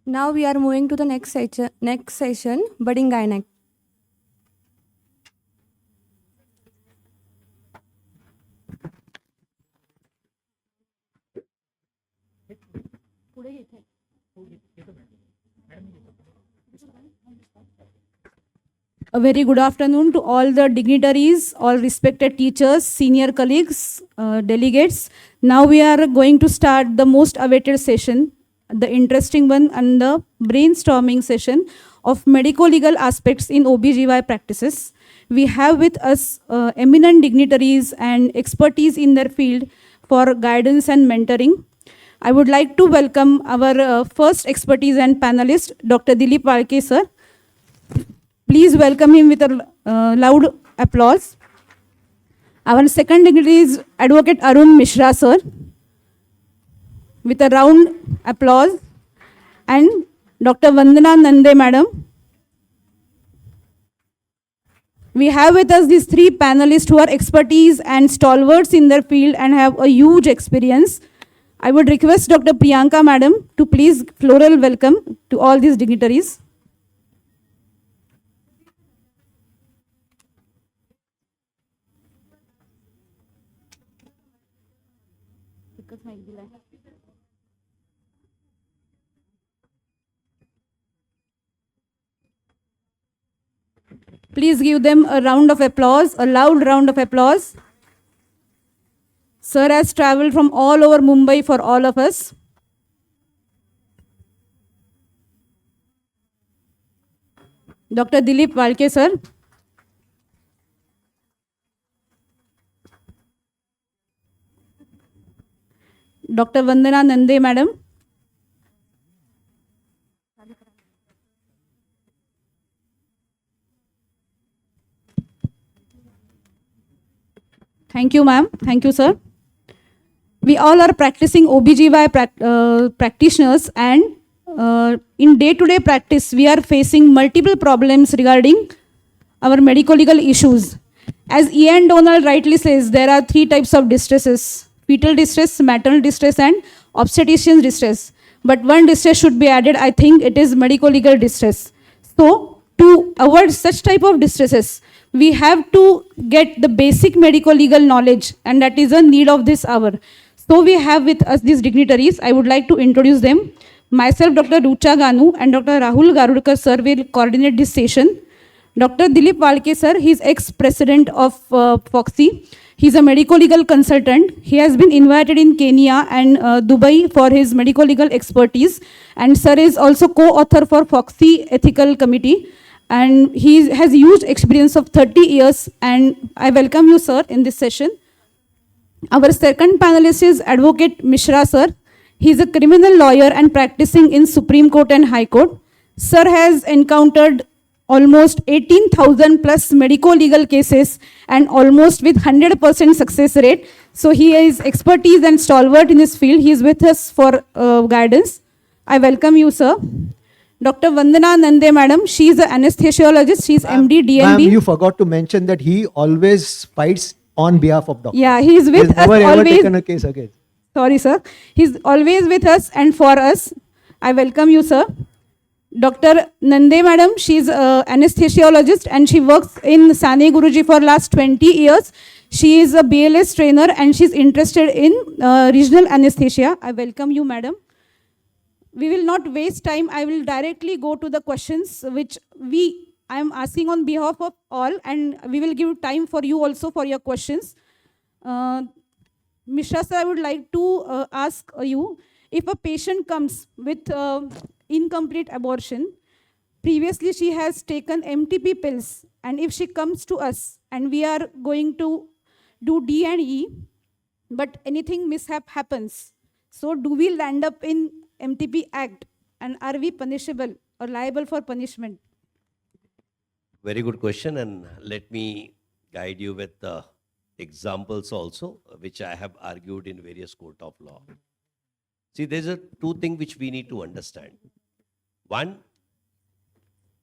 Now we are moving to the next session, budding gynec. A very good afternoon to all the dignitaries, all respected teachers, senior colleagues, delegates. Now we are going to start the most awaited session, the interesting one and the brainstorming session of medico-legal aspects in OBGY practices. We have with us eminent dignitaries and expertise in their field for guidance and mentoring. I would like to welcome our first expertise and panelist, Dr. Dilip Walke, sir. Please welcome him with a loud applause. Our second dignitary is Advocate Arun Mishra, sir, with a round applause. And Dr. Vandana Nande, madam. We have with us these three panelists who are expertise and stalwarts in their field and have a huge experience. I would request Dr. Priyanka, madam, to please floral welcome to all these dignitaries. Please give them a round of applause, a loud round of applause. Sir has traveled from all over Mumbai for all of us. Dr. Dilip Walke, sir. Dr. Vandana Nande, madam. Thank you, ma'am. Thank you, sir. We all are practicing OBGY practitioners, and in day-to-day practice, we are facing multiple problems regarding our medico-legal issues. As Ian Donald rightly says, there are three types of distresses: fetal distress, maternal distress, and obstetrician distress. But one distress should be added, I think it is medico-legal distress. So, to avoid such type of distresses, we have to get the basic medico-legal knowledge, and that is a need of this hour. So we have with us these dignitaries. I would like to introduce them. Myself, Dr. Rucha Ganu, and Dr. Rahul Garudkar, sir, will coordinate this session. Dr. Dilip Walke, sir, he is ex-president of FOXI. He is a medico-legal consultant. He has been invited in Kenya and Dubai for his medico-legal expertise. And sir is also co-author for FOXI Ethical Committee. And he has huge experience of 30 years. And I welcome you, sir, in this session. Our second panelist is Advocate Mishra, sir. He is a criminal lawyer and practicing in Supreme Court and High Court. Sir has encountered almost 18,000 plus medico-legal cases and almost with 100% success rate. So he is expertise and stalwart in this field. He is with us for guidance. I welcome you, sir. Dr. Vandana Nande, madam, she is an anesthesiologist. She is MD, DNB. Ma'am, you forgot to mention that he always fights on behalf of doctors. Yeah, he is with us never ever always. taken a case against. Sorry, sir. He's always with us and for us. I welcome you, sir. Dr. Nande, madam, she's an anesthesiologist and she works in Sane Guruji for last 20 years. She is a BLS trainer and she's interested in regional anesthesia. I welcome you, madam. We will not waste time. I will directly go to the questions which I am asking on behalf of all, and we will give time for you also for your questions. Mishra sir, I would like to ask you, if a patient comes with incomplete abortion, previously she has taken MTP pills, and if she comes to us and we are going to do D&E, but anything mishap happens, so do we land up in MTP Act, and are we punishable or liable for punishment? Very good question, and let me guide you with the examples also, which I have argued in various court of law. See, there's two things which we need to understand. One,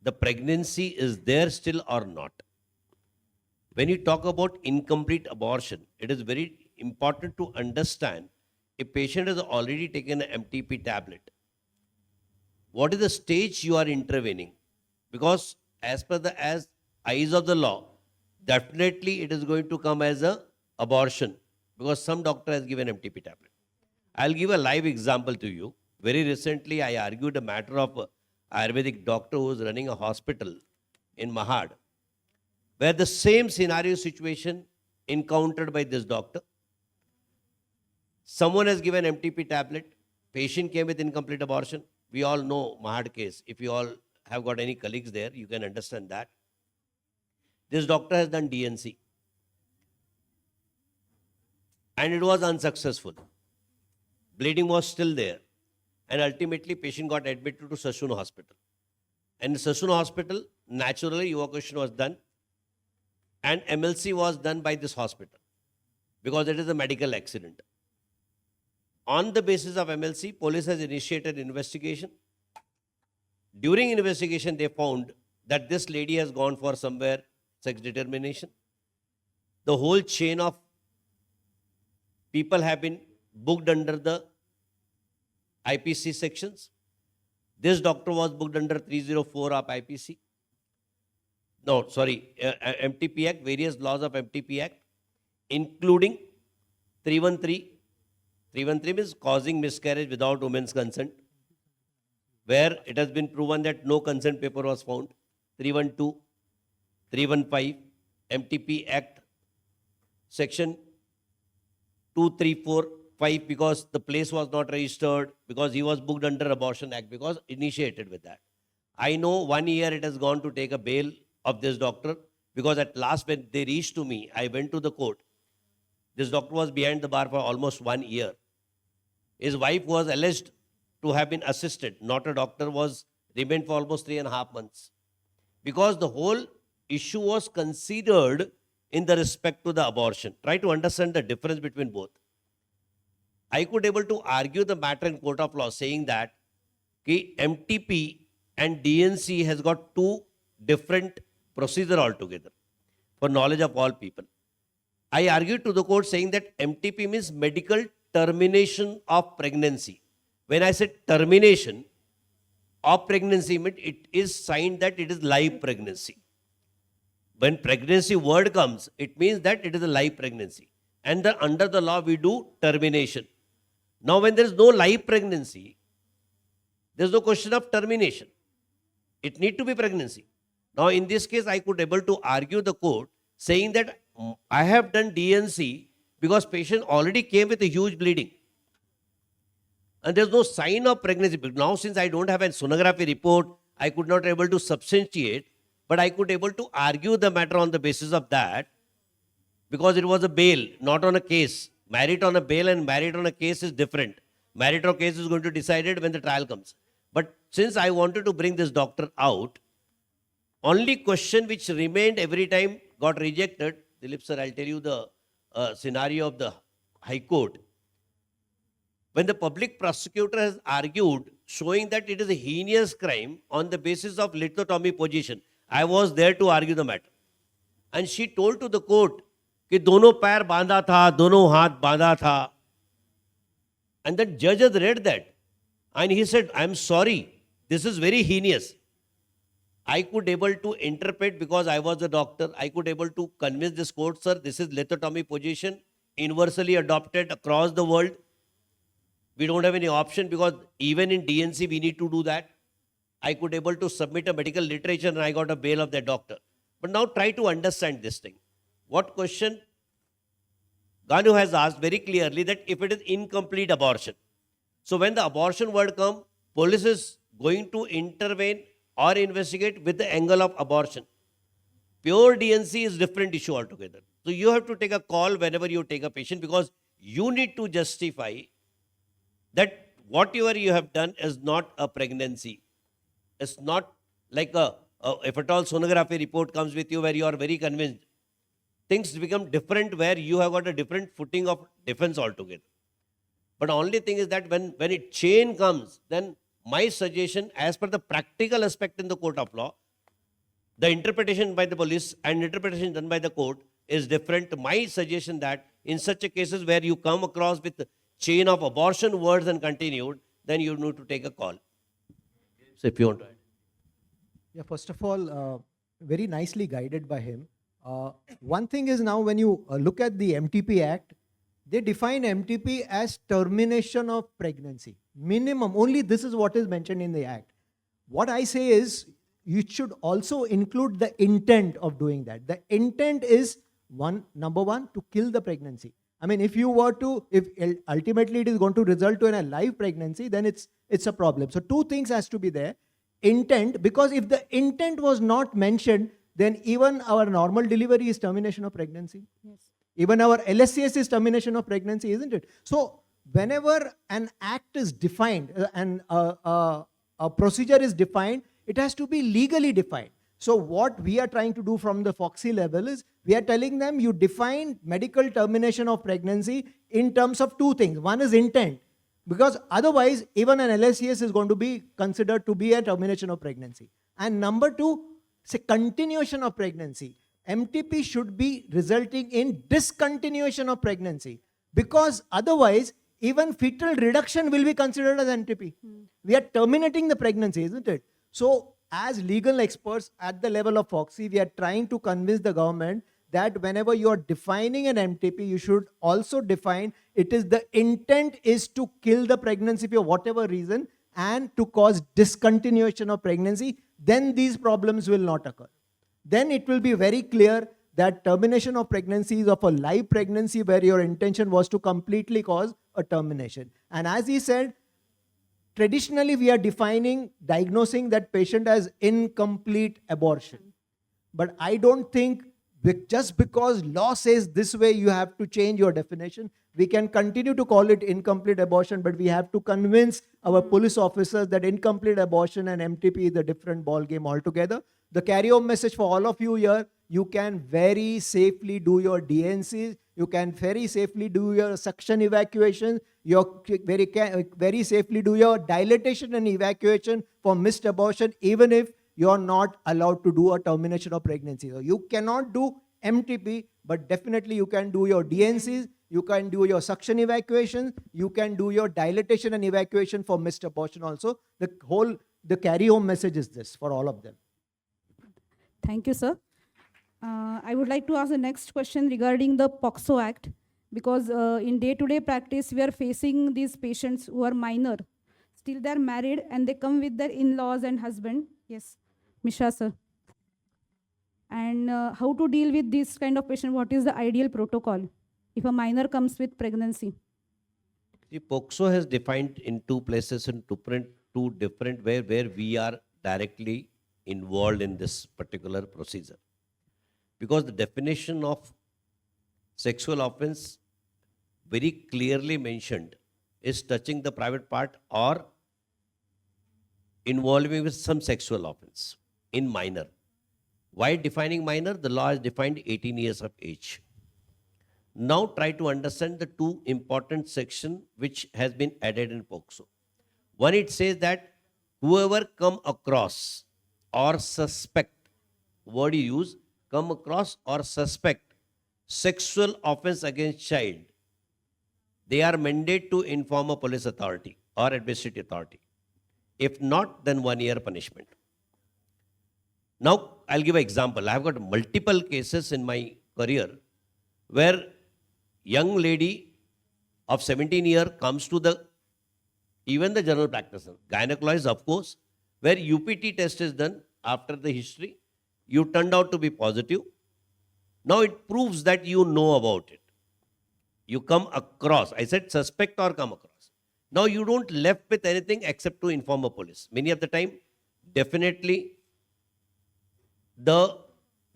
the pregnancy is there still or not. When you talk about incomplete abortion, it is very important to understand a patient has already taken an MTP tablet. what is the stage you are intervening? Because as per the eyes of the law, definitely it is going to come as a abortion because some doctor has given MTP tablet. I'll give a live example to you. Very recently, I argued a matter of a Ayurvedic doctor who was running a hospital in Mahad, where the same scenario situation encountered by this doctor. Someone has given MTP tablet, patient came with incomplete abortion. We all know Mahad case. If you all have got any colleagues there, you can understand that. This doctor has done DNC. And it was unsuccessful. Bleeding was still there. And ultimately, patient got admitted to Sassoon Hospital. And in Sassoon Hospital, naturally, evacuation was done. And MLC was done by this hospital because it is a medical accident. On the basis of MLC, police has initiated investigation. During investigation, they found that this lady has gone for somewhere sex determination. The whole chain of people have been booked under the IPC sections. This doctor was booked under 304 of IPC. No, sorry, MTP Act, various laws of MTP Act, including 313. 313 means causing miscarriage without woman's consent, where it has been proven that no consent paper was found. 312, 315, MTP Act, section 2345, because the place was not registered, because he was booked under Abortion Act, because initiated with that. I know 1 year it has gone to take a bail of this doctor, because at last when they reached to me, I went to the court. This doctor was behind the bar for almost 1 year. His wife was alleged to have been assisted, not a doctor, was remained for almost 3.5 months. Because the whole issue was considered in the respect to the abortion. Try to understand the difference between both. I could able to argue the matter in court of law saying that MTP and DNC has got two different procedure altogether for knowledge of all people. I argued to the court saying that MTP means medical termination of pregnancy. When I said termination of pregnancy, it is signed that it is live pregnancy. When pregnancy word comes, it means that it is a live pregnancy. And under the law, we do termination. Now, when there is no live pregnancy, there is no question of termination. It need to be pregnancy. Now, in this case, I could able to argue the court saying that I have done DNC because patient already came with a huge bleeding. And there's no sign of pregnancy. But now, since I don't have a sonography report, I could not able to substantiate, but I could able to argue the matter on the basis of that, because it was a bail, not on a case. Merit on a bail and merit on a case is different. Merit on case is going to be decided when the trial comes. But since I wanted to bring this doctor out, only question which remained every time got rejected. Dilip sir, I'll tell you the scenario of the High Court. When the public prosecutor has argued, showing that it is a heinous crime on the basis of lithotomy position, I was there to argue the matter. And she told to the court कि दोनों पैर बांधा था, दोनों हाथ बांधा था. And the judge has read that. And he said, I'm sorry, this is very heinous. I could able to interpret, because I was a doctor, I could able to convince this court, sir, this is lithotomy position, universally adopted across the world. We don't have any option, because even in DNC we need to do that. I could able to submit a medical literature and I got a bail of that doctor. But now try to understand this thing. What question? Ganu has asked very clearly that if it is incomplete abortion. So when the abortion word comes, police is going to intervene or investigate with the angle of abortion. Pure DNC is different issue altogether. So you have to take a call whenever you take a patient, because you need to justify that whatever you have done is not a pregnancy. It's not like if at all sonography report comes with you where you are very convinced. Things become different where you have got a different footing of defense altogether. But only thing is that when it chain comes, then my suggestion, as per the practical aspect in the court of law, the interpretation by the police and interpretation done by the court is different. My suggestion that in such a cases where you come across with chain of abortion words and continued, then you need to take a call. So if you want to add. Yeah, first of all, very nicely guided by him. One thing is now when you look at the MTP Act, they define MTP as termination of pregnancy. Minimum, only this is what is mentioned in the Act. What I say is you should also include the intent of doing that. The intent is number one, to kill the pregnancy. I mean, if ultimately it is going to result in a live pregnancy, then it's a problem. So two things has to be there. Intent, because if the intent was not mentioned, then even our normal delivery is termination of pregnancy. Yes. Even our LSCS is termination of pregnancy, isn't it? So whenever an act is defined and a procedure is defined, it has to be legally defined. So what we are trying to do from the FOXI level is we are telling them you define medical termination of pregnancy in terms of two things. One is intent, because otherwise even an LSCS is going to be considered to be a termination of pregnancy. And number two, say continuation of pregnancy. MTP should be resulting in discontinuation of pregnancy, because otherwise even fetal reduction will be considered as MTP. We are terminating the pregnancy, isn't it? So as legal experts at the level of FOXI, we are trying to convince the government that whenever you are defining an MTP, you should also define it is the intent is to kill the pregnancy for whatever reason and to cause discontinuation of pregnancy, then these problems will not occur. Then it will be very clear that termination of pregnancy is of a live pregnancy where your intention was to completely cause a termination. And as he said, traditionally we are diagnosing that patient as incomplete abortion. But I don't think just because law says this way, you have to change your definition. We can continue to call it incomplete abortion, but we have to convince our police officers that incomplete abortion and MTP is a different ball game altogether. The carry-home message for all of you here, you can very safely do your DNCs, you can very safely do your suction evacuation, you very safely do your dilatation and evacuation for missed abortion, even if you are not allowed to do a termination of pregnancy. So you cannot do MTP, but definitely you can do your DNCs, you can do your suction evacuation, you can do your dilatation and evacuation for missed abortion also. The carry-home message is this for all of them. Thank you, sir. I would like to ask the next question regarding the POXO Act, because in day-to-day practice, we are facing these patients who are minor. Still, they are married and they come with their in-laws and husband. Yes, Mishra, sir. And how to deal with this kind of patient? What is the ideal protocol if a minor comes with pregnancy? See, POXO has defined in two places in two different ways where we are directly involved in this particular procedure. Because the definition of sexual offense very clearly mentioned is touching the private part or involving with some sexual offense in minor. Why defining minor? The law has defined 18 years of age. Now try to understand the two important sections which has been added in POXO. One, it says that whoever come across or suspect, word you use, come across or suspect sexual offense against child, they are mandated to inform a police authority or administrative authority. If not, then 1 year punishment. Now, I'll give an example. I've got multiple cases in my career where young lady of 17 years comes to even the general practitioner, gynecologist, of course, where UPT test is done after the history. You turned out to be positive. Now it proves that you know about it. You come across, I said suspect or come across. Now you don't left with anything except to inform a police. Many of the time, definitely the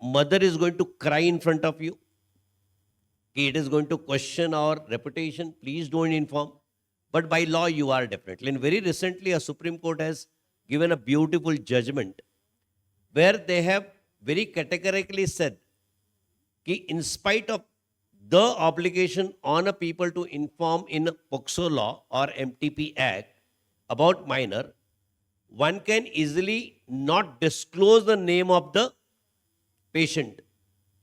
mother is going to cry in front of you. It is going to question our reputation. Please don't inform. But by law, you are definitely. And very recently, a Supreme Court has given a beautiful judgment where they have very categorically said that in spite of the obligation on a people to inform in POXO law or MTP Act about minor, one can easily not disclose the name of the patient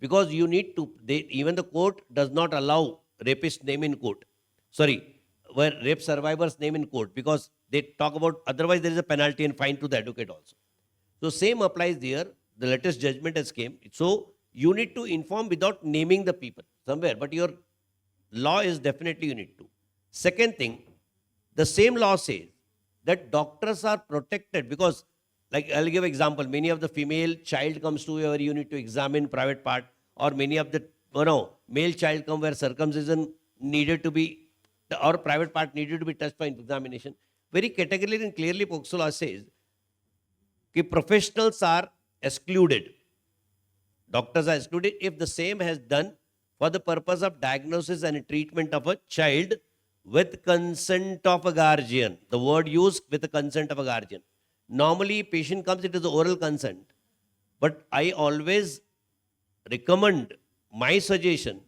because you need to, even the court does not allow rapist name in court. Sorry, where rape survivor's name in court because they talk about, otherwise there is a penalty and fine to the advocate also. So same applies here. The latest judgment has came. So you need to inform without naming the people somewhere, but your law is definitely you need to. Second thing, the same law says that doctors are protected because, like I'll give example, many of the female child comes to where you need to examine private part, or many of the male child come where circumcision needed to be, or private part needed to be touched by examination. Very categorically and clearly POCSO law says that professionals are excluded. Doctors are excluded if the same has done for the purpose of diagnosis and treatment of a child with consent of a guardian. The word used, with the consent of a guardian. Normally, patient comes, it is oral consent. But I always recommend, my suggestion,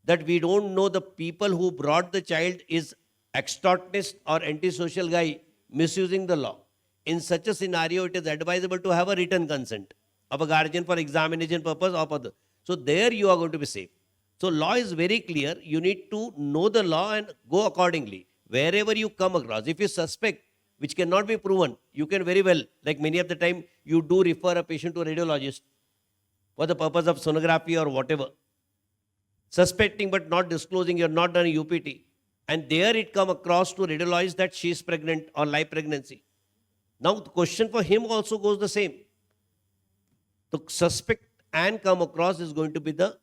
that we don't know the people who brought the child is extortionist or antisocial guy misusing the law. In such a scenario, it is advisable to have a written consent of a guardian for examination purpose or for the. So there you are going to be safe. So law is very clear. You need to know the law and go accordingly. Wherever you come across, if you suspect, which cannot be proven, you can very well, like many of the time, you do refer a patient to a radiologist for the purpose of sonography or whatever. Suspecting but not disclosing, you are not done a UPT. And there it come across to radiologist that she is pregnant or live pregnancy. Now the question for him also goes the same. The suspect and come across is going to be the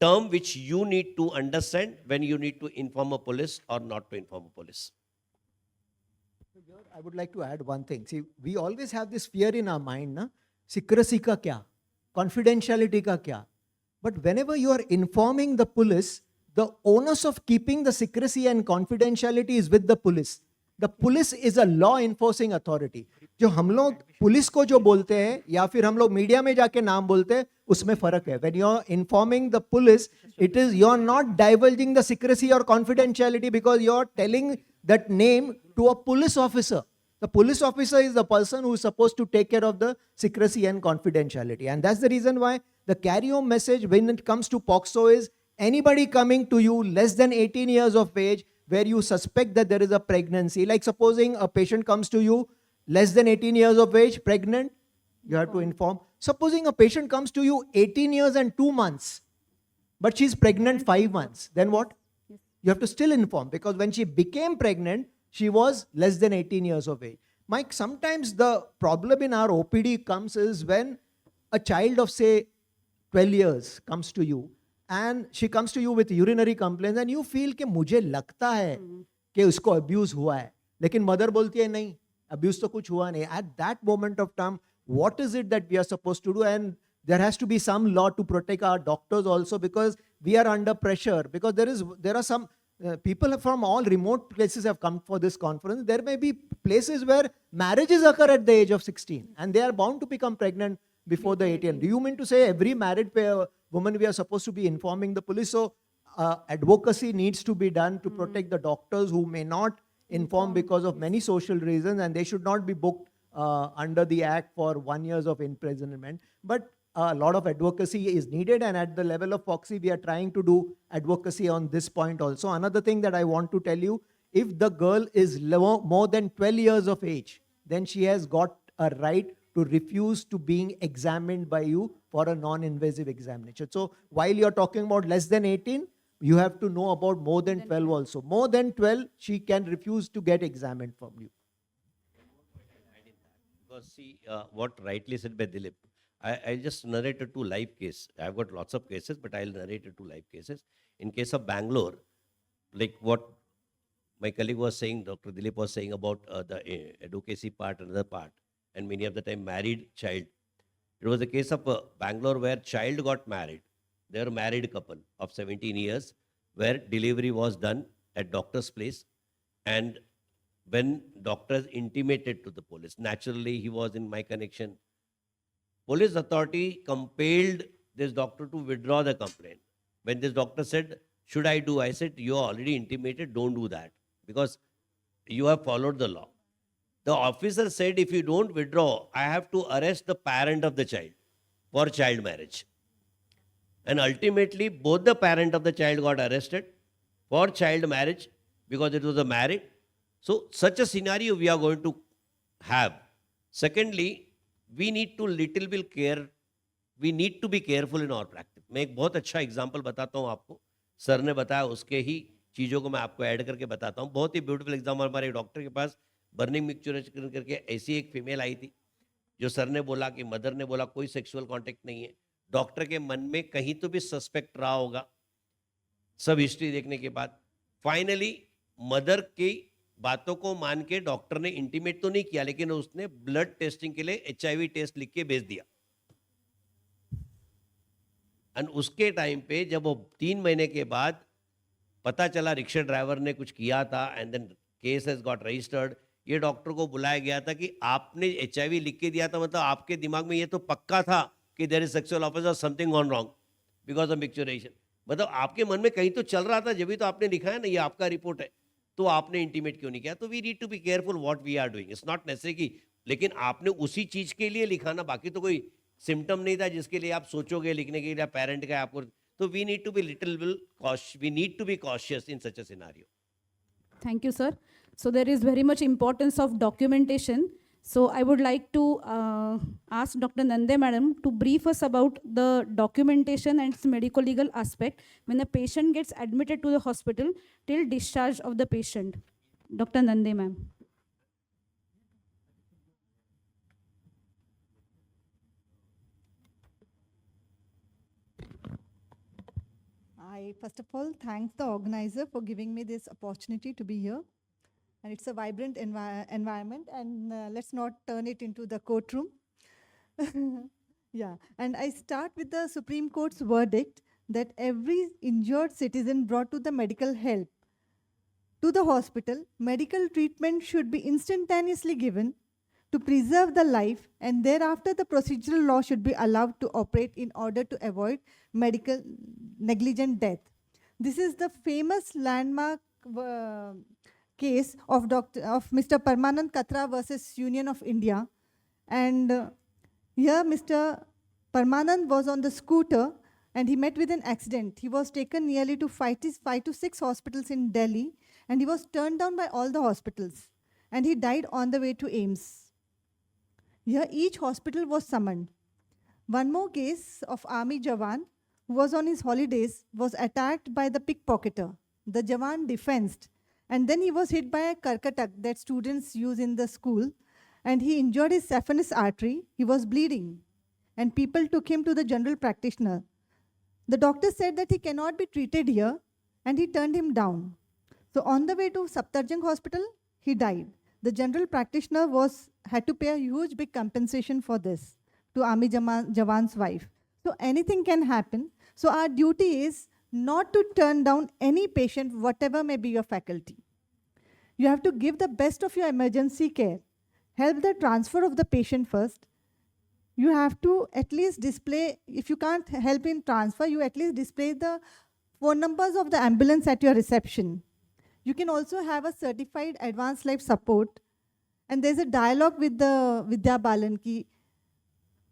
term which you need to understand when you need to inform a police or not to inform a police. Here, I would like to add one thing. See, we always have this fear in our mind, na? Secrecy ka kya? Confidentiality ka kya? But whenever you are informing the police, the onus of keeping the secrecy and confidentiality is with the police. The police is a law enforcing authority. जो हम लोग police को जो बोलते हैं या फिर हम लोग मीडिया में जाके नाम बोलते हैं उसमें फर्क है. When you are informing the police, it is you are not divulging the secrecy or confidentiality because you are telling that name to a police officer. The police officer is the person who is supposed to take care of the secrecy and confidentiality. And that's the reason why the carry-home message when it comes to POCSO is anybody coming to you less than 18 years of age where you suspect that there is a pregnancy, like supposing a patient comes to you less than 18 years of age, pregnant, you have to inform. Supposing a patient comes to you 18 years and 2 months, but she's pregnant 5 months, then what? You have to still inform because when she became pregnant, she was less than 18 years of age. Mike, sometimes the problem in our OPD comes is when a child of say 12 years comes to you and she comes to you with urinary complaints and you feel कि मुझे लगता है कि उसको abuse हुआ है, लेकिन mother बोलती है नहीं, abuse तो कुछ हुआ नहीं. At that moment of time, what is it that we are supposed to do? And there has to be some law to protect our doctors also because we are under pressure because there are some people from all remote places have come for this conference. There may be places where marriages occur at the age of 16 and they are bound to become pregnant before the 18. Do you mean to say every married woman we are supposed to be informing the police? So advocacy needs to be done to protect the doctors who may not inform because of many social reasons and they should not be booked under the act for 1 year of imprisonment. But a lot of advocacy is needed and at the level of POCSI, we are trying to do advocacy on this point also. Another thing that I want to tell you, if the girl is more than 12 years of age, then she has got a right to refuse to being examined by you for a non-invasive examination. So while you're talking about less than 18, you have to know about more than 12 also. More than 12, she can refuse to get examined from you. Because see, what rightly said by Dilip, I just narrated 2 live cases. I've got lots of cases, but I'll narrate 2 live cases. In case of Bangalore, like what my colleague was saying, Dr. Dilip was saying about the advocacy part, another part, and many of the time married child. It was a case of Bangalore where child got married. They were a married couple of 17 years where delivery was done at doctor's place. And when doctors intimated to the police, naturally he was in my connection. Police authority compelled this doctor to withdraw the complaint. When this doctor said, should I do? I said, you are already intimated, don't do that because you have followed the law. The officer said, if you don't withdraw, I have to arrest the parent of the child for child marriage. And ultimately, both the parent of the child got arrested for child marriage because it was a married. So such a scenario we are going to have. Secondly, we need to little bit care. We need to be careful in our practice. मैं एक बहुत अच्छा example बताता हूँ आपको. Sir ने बताया उसके ही चीज़ों को मैं आपको ऐड करके बताता हूँ. बहुत ही ब्यूटीफुल एग्जाम्पल. हमारे डॉक्टर के पास बर्निंग मिक्सचरेशन करके ऐसी एक फीमेल आई थी जो सर ने बोला कि मदर ने बोला कोई सेक्सुअल कांटेक्ट नहीं है. डॉक्टर के मन में कहीं तो भी सस्पेक्ट रहा होगा सब हिस्ट्री देखने के बाद. फाइनली मदर की बातों को मान के डॉक्टर ने इंटीमेट तो नहीं किया, लेकिन उसने ब्लड टेस्टिंग के लिए HIV टेस्ट लिख के भेज दिया. और उसके टाइम पे जब वो 3 महीने के बाद पता चला रिक्शा ड्राइवर ने कुछ किया था and then case has got registered, ये डॉक्टर को बुलाया गया था कि आपने HIV लिख के दिया था, मतलब आपके दिमाग में ये तो पक्का था कि देयर इज सेक्सुअल ऑफेंस और something gone wrong because of मिक्सचरेशन. मतलब आपके मन में कहीं तो चल रहा था, जब भी तो आपने लिखा है ना ये आपका रिपोर्ट है, तो आपने इंटीमेट क्यों नहीं किया. तो we need to be careful what we are doing. It's not necessary कि लेकिन आपने उसी चीज के लिए लिखा ना, बाकी तो कोई सिम्टम नहीं था जिसके लिए आप सोचोगे लिखने के लिए पेरेंट का आपको. तो we need to be little we need to be cautious in such a scenario. Thank you, sir. So there is very much importance of documentation. So I would like to ask Dr. Nande madam to brief us about the documentation and its medico-legal aspect when a patient gets admitted to the hospital till discharge of the patient. Dr. Nande ma'am. I first of all thank the organizer for giving me this opportunity to be here. And it's a vibrant environment, and let's not turn it into the courtroom. Yeah, and I start with the Supreme Court's verdict that every injured citizen brought to the medical help to the hospital, medical treatment should be instantaneously given to preserve the life, and thereafter the procedural law should be allowed to operate in order to avoid medical negligent death. This is the famous landmark case of Mr. Parmanand Katra versus Union of India. And here Mr. Parmanand was on the scooter and he met with an accident. He was taken nearly to 5 to 6 hospitals in Delhi, and he was turned down by all the hospitals, and he died on the way to AIIMS. Here each hospital was summoned. One more case of army Jawan who was on his holidays was attacked by the pickpocketer. The Jawan defensed, and then he was hit by a karkatak that students use in the school, and he injured his saphenous artery. He was bleeding, and people took him to the general practitioner. The doctor said that he cannot be treated here, and he turned him down. So on the way to Safdarjung Hospital, he died. The general practitioner had to pay a huge big compensation for this to Army Jawan's wife. So anything can happen. So our duty is not to turn down any patient, whatever may be your faculty. You have to give the best of your emergency care. Help the transfer of the patient first. You have to at least display, if you can't help in transfer, you at least display the phone numbers of the ambulance at your reception. You can also have a certified advanced life support. And there's a dialogue with the Vidya Balan ki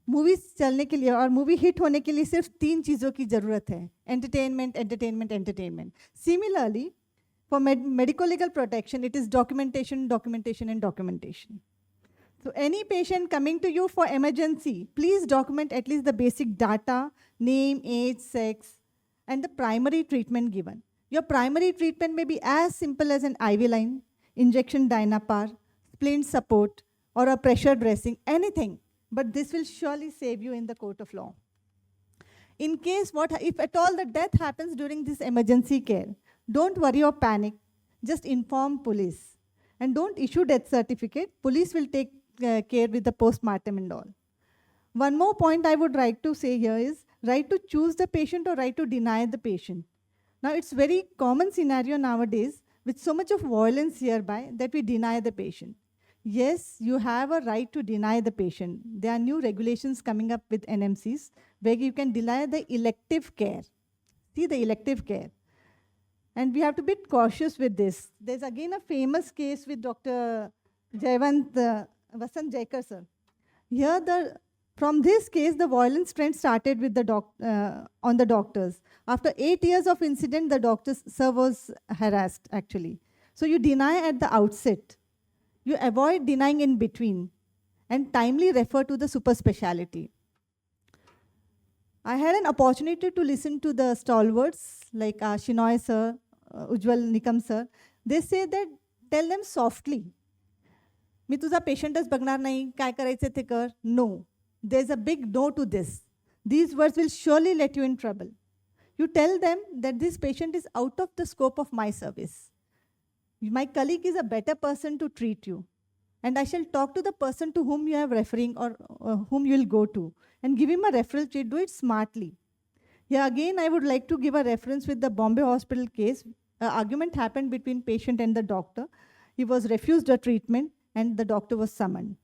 movies चलने के लिए और movie hit होने के लिए सिर्फ 3 चीज़ों की ज़रूरत है, entertainment entertainment entertainment. Similarly for medico legal protection it is documentation documentation and documentation. So any patient coming to you for emergency, please document at least the basic data, name, age, sex, and the primary treatment given. Your primary treatment may be as simple as an IV line, injection Dynapar, splint support, or a pressure dressing, anything. But this will surely save you in the court of law. In case, if at all the death happens during this emergency care, don't worry or panic. Just inform police. And don't issue death certificate. Police will take care with the postmortem and all. One more point I would like to say here is right to choose the patient or right to deny the patient. Now, it's very common scenario nowadays with so much of violence hereby that we deny the patient. Yes, you have a right to deny the patient. There are new regulations coming up with NMCs where you can deny the elective care. See the elective care. And we have to be cautious with this. There's again a famous case with Dr. Vasant Jaikar, sir. Here, from this case, the violence trend started with on the doctors. After 8 years of incident, the doctor, sir, was harassed, actually. So you deny at the outset. You avoid denying in between and timely refer to the super specialty. I had an opportunity to listen to the stalwarts like Shinoy sir, Ujjwal Nikam sir. They say that tell them softly. मी तुझा पेशंटच बघणार नाही, काय करायचे ते कर. No. There's a big no to this. These words will surely let you in trouble. You tell them that this patient is out of the scope of my service. My colleague is a better person to treat you. And I shall talk to the person to whom you are referring or whom you will go to and give him a referral sheet. Do it smartly. Here again, I would like to give a reference with the Bombay Hospital case. An argument happened between patient and the doctor. He was refused a treatment and the doctor was summoned.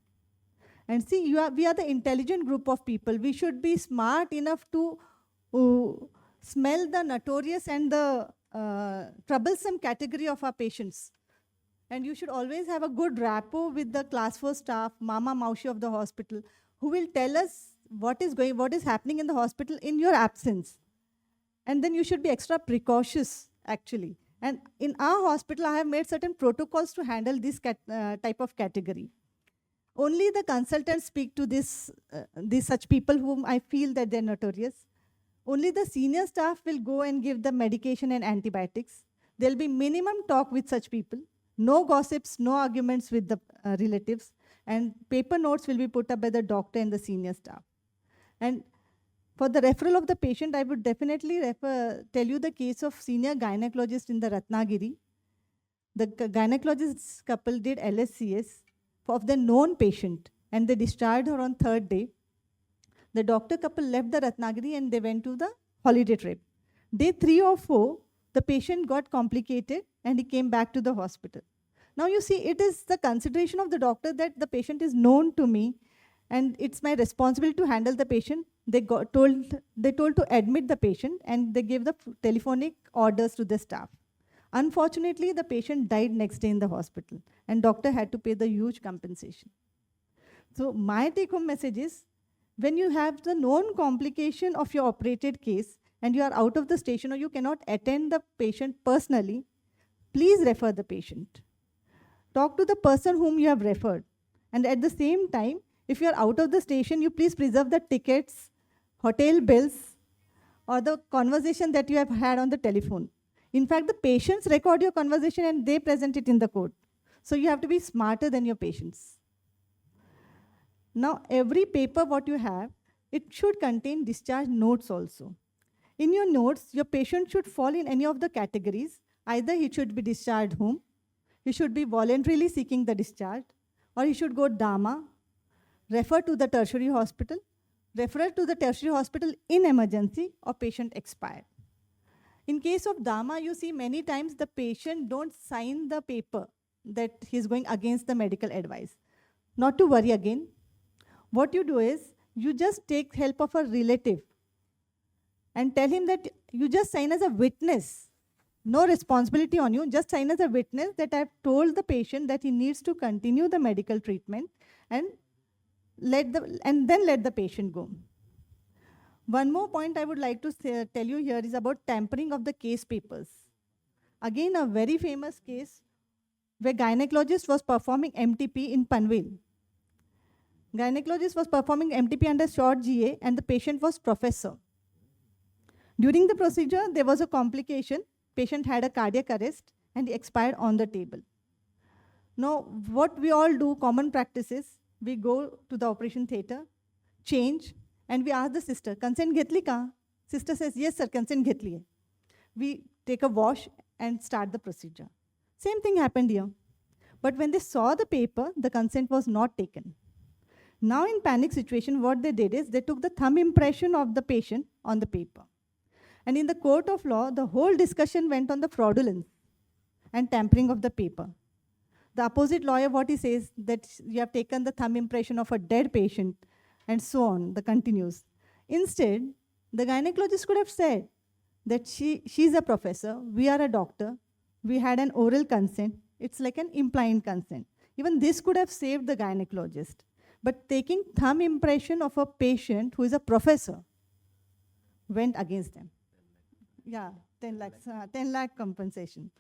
And see, we are the intelligent group of people. We should be smart enough to smell the notorious and the troublesome category of our patients. And you should always have a good rapport with the class 4 staff, mama, maushi of the hospital, who will tell us what is happening in the hospital in your absence. And then you should be extra precautious, actually. And in our hospital, I have made certain protocols to handle this type of category. Only the consultants speak to these such people whom I feel that they're notorious. Only the senior staff will go and give the medication and antibiotics. There'll be minimum talk with such people. No gossips, no arguments with the relatives. And paper notes will be put up by the doctor and the senior staff. And for the referral of the patient, I would definitely tell you the case of senior gynecologist in the Ratnagiri. The gynecologist couple did LSCS of the known patient, and they discharged her on 3rd day. The doctor couple left the Ratnagiri and they went to the holiday trip. Day 3 or 4, the patient got complicated and he came back to the hospital. Now you see, it is the consideration of the doctor that the patient is known to me and it's my responsibility to handle the patient. They told to admit the patient and they gave the telephonic orders to the staff. Unfortunately, the patient died next day in the hospital and doctor had to pay the huge compensation. So my take-home message is, when you have the known complication of your operated case and you are out of the station or you cannot attend the patient personally, please refer the patient. Talk to the person whom you have referred. And at the same time, if you are out of the station, you please preserve the tickets, hotel bills, or the conversation that you have had on the telephone. In fact, the patients record your conversation and they present it in the court. So you have to be smarter than your patients. Now, every paper what you have, it should contain discharge notes also. In your notes, your patient should fall in any of the categories. Either he should be discharged home, he should be voluntarily seeking the discharge, or he should go DAMA, refer to the tertiary hospital, refer to the tertiary hospital in emergency, or patient expired. In case of DAMA, you see many times the patient don't sign the paper that he's going against the medical advice. Not to worry again. What you do is, you just take help of a relative and tell him that you just sign as a witness. No responsibility on you, just sign as a witness that I've told the patient that he needs to continue the medical treatment and then let the patient go. One more point I would like to tell you here is about tampering of the case papers. Again, a very famous case where gynecologist was performing MTP in Panvel. Gynecologist was performing MTP under short GA and the patient was professor. During the procedure, there was a complication. Patient had a cardiac arrest and he expired on the table. Now, what we all do, common practices, we go to the operation theater, change, and we ask the sister, consent ghetli ka? Sister says, yes sir, consent ghetli hai. We take a wash and start the procedure. Same thing happened here. But when they saw the paper, the consent was not taken. Now in panic situation, what they did is they took the thumb impression of the patient on the paper. And in the court of law, the whole discussion went on the fraudulence and tampering of the paper. The opposite lawyer, what he says, that you have taken the thumb impression of a dead patient, and so on, the continues. Instead, the gynecologist could have said that she's a professor, we are a doctor, we had an oral consent, it's like an implied consent. Even this could have saved the gynecologist. But taking thumb impression of a patient who is a professor went against them. Yeah, 10 lakh compensation.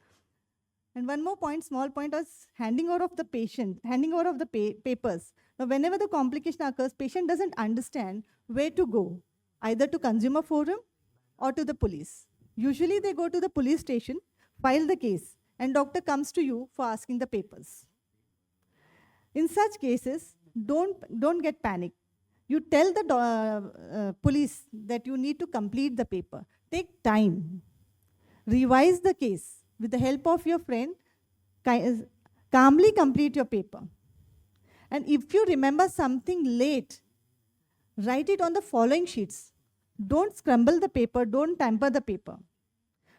And one more point, small point, is handing over of the patient, handing over of the papers. Now, whenever the complication occurs, patient doesn't understand where to go, either to consumer forum or to the police. Usually they go to the police station, file the case, and doctor comes to you for asking the papers. In such cases, don't get panic. You tell the police that you need to complete the paper. Take time. Revise the case with the help of your friend. Calmly complete your paper. And if you remember something late, write it on the following sheets. Don't scramble the paper, don't tamper the paper.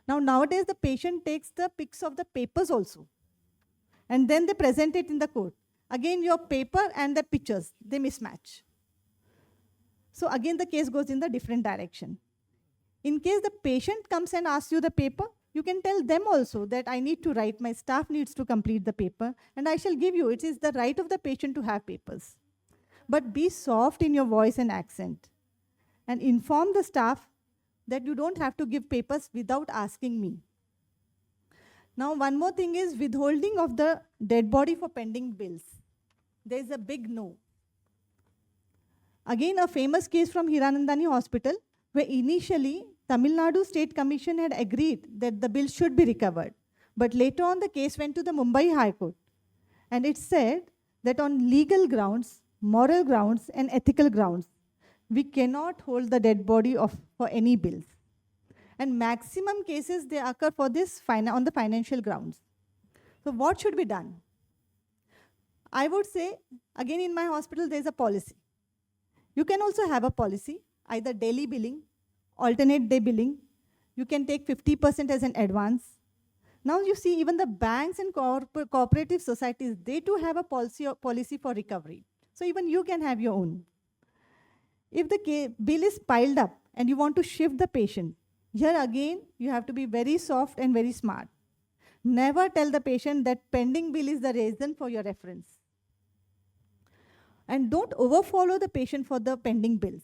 Now, nowadays, the patient takes the pics of the papers also. And then they present it in the court. Again, your paper and the pictures, they mismatch. So again, the case goes in the different direction. In case the patient comes and asks you the paper, you can tell them also that I need to write, my staff needs to complete the paper, and I shall give you. It is the right of the patient to have papers. But be soft in your voice and accent, and inform the staff that you don't have to give papers without asking me. Now, one more thing is withholding of the dead body for pending bills. There is a big no. Again, a famous case from Hiranandani Hospital, where initially Tamil Nadu State Commission had agreed that the bill should be recovered. But later on, the case went to the Mumbai High Court. And it said that on legal grounds, moral grounds, and ethical grounds, we cannot hold the dead body for any bills. And maximum cases, they occur for this on the financial grounds. So what should be done? I would say, again, in my hospital, there's a policy. You can also have a policy, either daily billing, alternate day billing. You can take 50% as an advance. Now you see, even the banks and cooperative societies, they too have a policy for recovery. So even you can have your own. If the bill is piled up and you want to shift the patient, here again, you have to be very soft and very smart. Never tell the patient that pending bill is the reason for your reference. And don't overfollow the patient for the pending bills.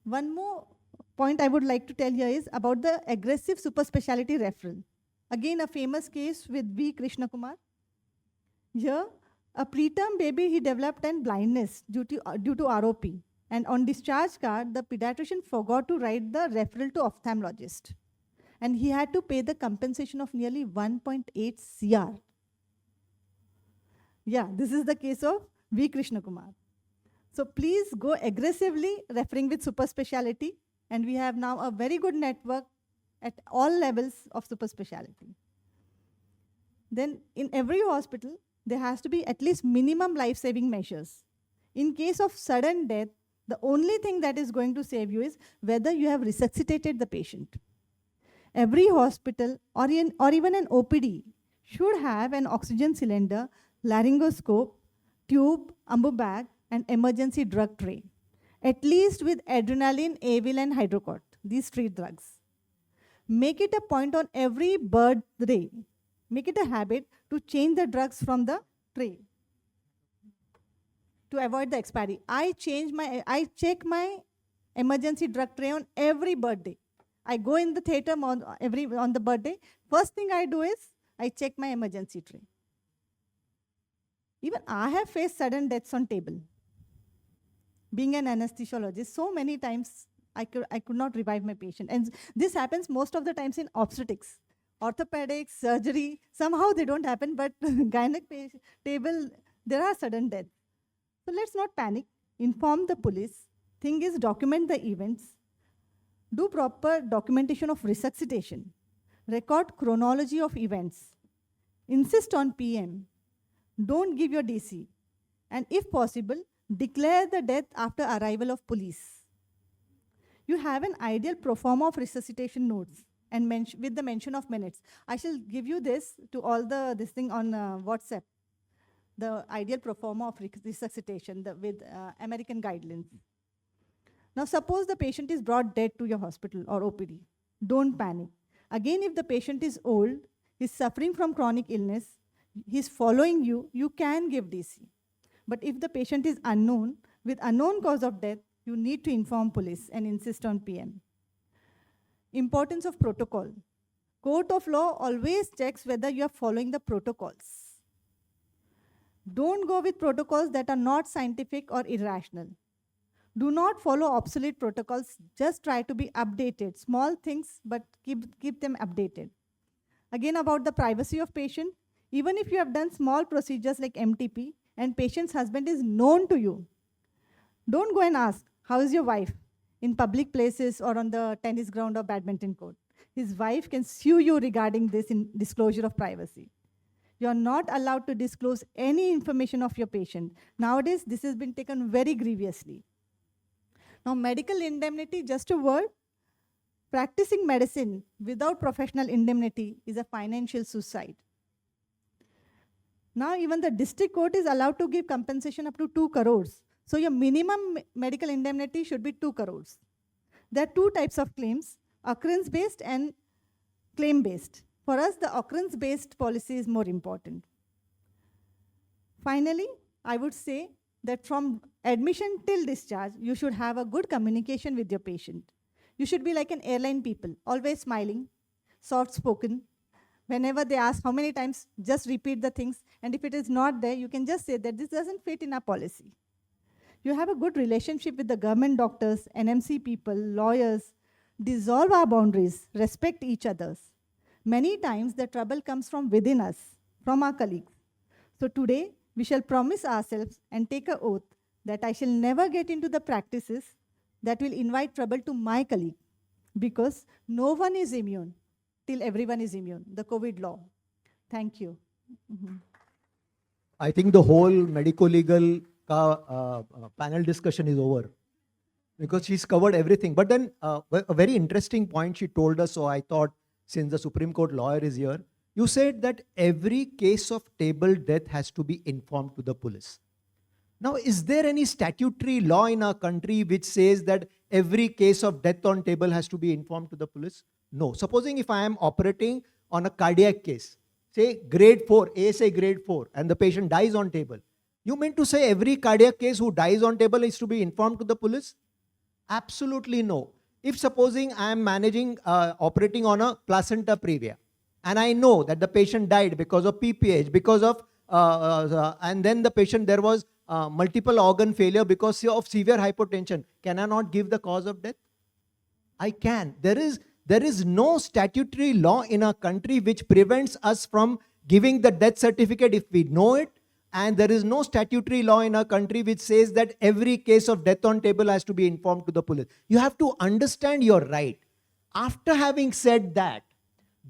One more point I would like to tell here is about the aggressive super specialty referral. Again, a famous case with V. Krishna Kumar. Here, a preterm baby, he developed an blindness due to ROP. And on discharge card, the pediatrician forgot to write the referral to ophthalmologist. And he had to pay the compensation of nearly 1.8 CR. Yeah, this is the case of V. Krishna Kumar. So please go aggressively referring with super specialty. And we have now a very good network at all levels of super specialty. Then in every hospital, there has to be at least minimum life-saving measures. In case of sudden death, the only thing that is going to save you is whether you have resuscitated the patient. Every hospital or even an OPD should have an oxygen cylinder, laryngoscope, tube, ambu bag, and emergency drug tray, at least with adrenaline, Avil, and hydrocort, these 3 drugs. Make it a point on every birthday, make it a habit to change the drugs from the tray to avoid the expiry. I check my emergency drug tray on every birthday. I go in the theater on the birthday. First thing I do is I check my emergency tray. Even I have faced sudden deaths on table. Being an anesthesiologist, so many times I could not revive my patient. And this happens most of the times in obstetrics. Orthopedics, surgery, somehow they don't happen, but gynec table, there are sudden deaths. So let's not panic. Inform the police. Thing is, document the events. Do proper documentation of resuscitation. Record chronology of events. Insist on PM. Don't give your DC. And if possible, declare the death after arrival of police. You have an ideal pro forma of resuscitation notes and with the mention of minutes. I shall give you this to all this thing on WhatsApp. The ideal pro forma of resuscitation with American guidelines. Now suppose the patient is brought dead to your hospital or OPD. Don't panic. Again, if the patient is old, is suffering from chronic illness, he's following you, you can give DC. But if the patient is unknown, with unknown cause of death, you need to inform police and insist on PM. Importance of protocol. Court of law always checks whether you are following the protocols. Don't go with protocols that are not scientific or irrational. Do not follow obsolete protocols. Just try to be updated. Small things, but keep them updated. Again, about the privacy of patient. Even if you have done small procedures like MTP and patient's husband is known to you, don't go and ask, how is your wife? In public places or on the tennis ground or badminton court. His wife can sue you regarding this in disclosure of privacy. You are not allowed to disclose any information of your patient. Nowadays, this has been taken very grievously. Now, medical indemnity, just a word. Practicing medicine without professional indemnity is a financial suicide. Now, even the district court is allowed to give compensation up to 2 crores. So, your minimum medical indemnity should be 2 crores. There are 2 types of claims, occurrence-based and claim-based. For us, the occurrence-based policy is more important. Finally, I would say that from admission till discharge, you should have a good communication with your patient. You should be like an airline people, always smiling, soft-spoken. Whenever they ask how many times, just repeat the things. And if it is not there, you can just say that this doesn't fit in our policy. You have a good relationship with the government doctors, NMC people, lawyers. Dissolve our boundaries, respect each other's. Many times the trouble comes from within us, from our colleagues. So today, we shall promise ourselves and take an oath that I shall never get into the practices that will invite trouble to my colleague, because no one is immune till everyone is immune, the COVID law. Thank you. I think the whole medico-legal panel discussion is over because she's covered everything. But then a very interesting point she told us, so I thought since the Supreme Court lawyer is here, you said that every case of table death has to be informed to the police. Now, is there any statutory law in our country which says that every case of death on table has to be informed to the police? No. Supposing if I am operating on a cardiac case, say grade 4, ASA grade 4, and the patient dies on table, you mean to say every cardiac case who dies on table is to be informed to the police? Absolutely no. If supposing I am operating on a placenta previa, and I know that the patient died because of PPH, because of, and then the patient, there was multiple organ failure because of severe hypotension, can I not give the cause of death? I can. There is no statutory law in our country which prevents us from giving the death certificate if we know it. And there is no statutory law in our country which says that every case of death on table has to be informed to the police. You have to understand your right. After having said that,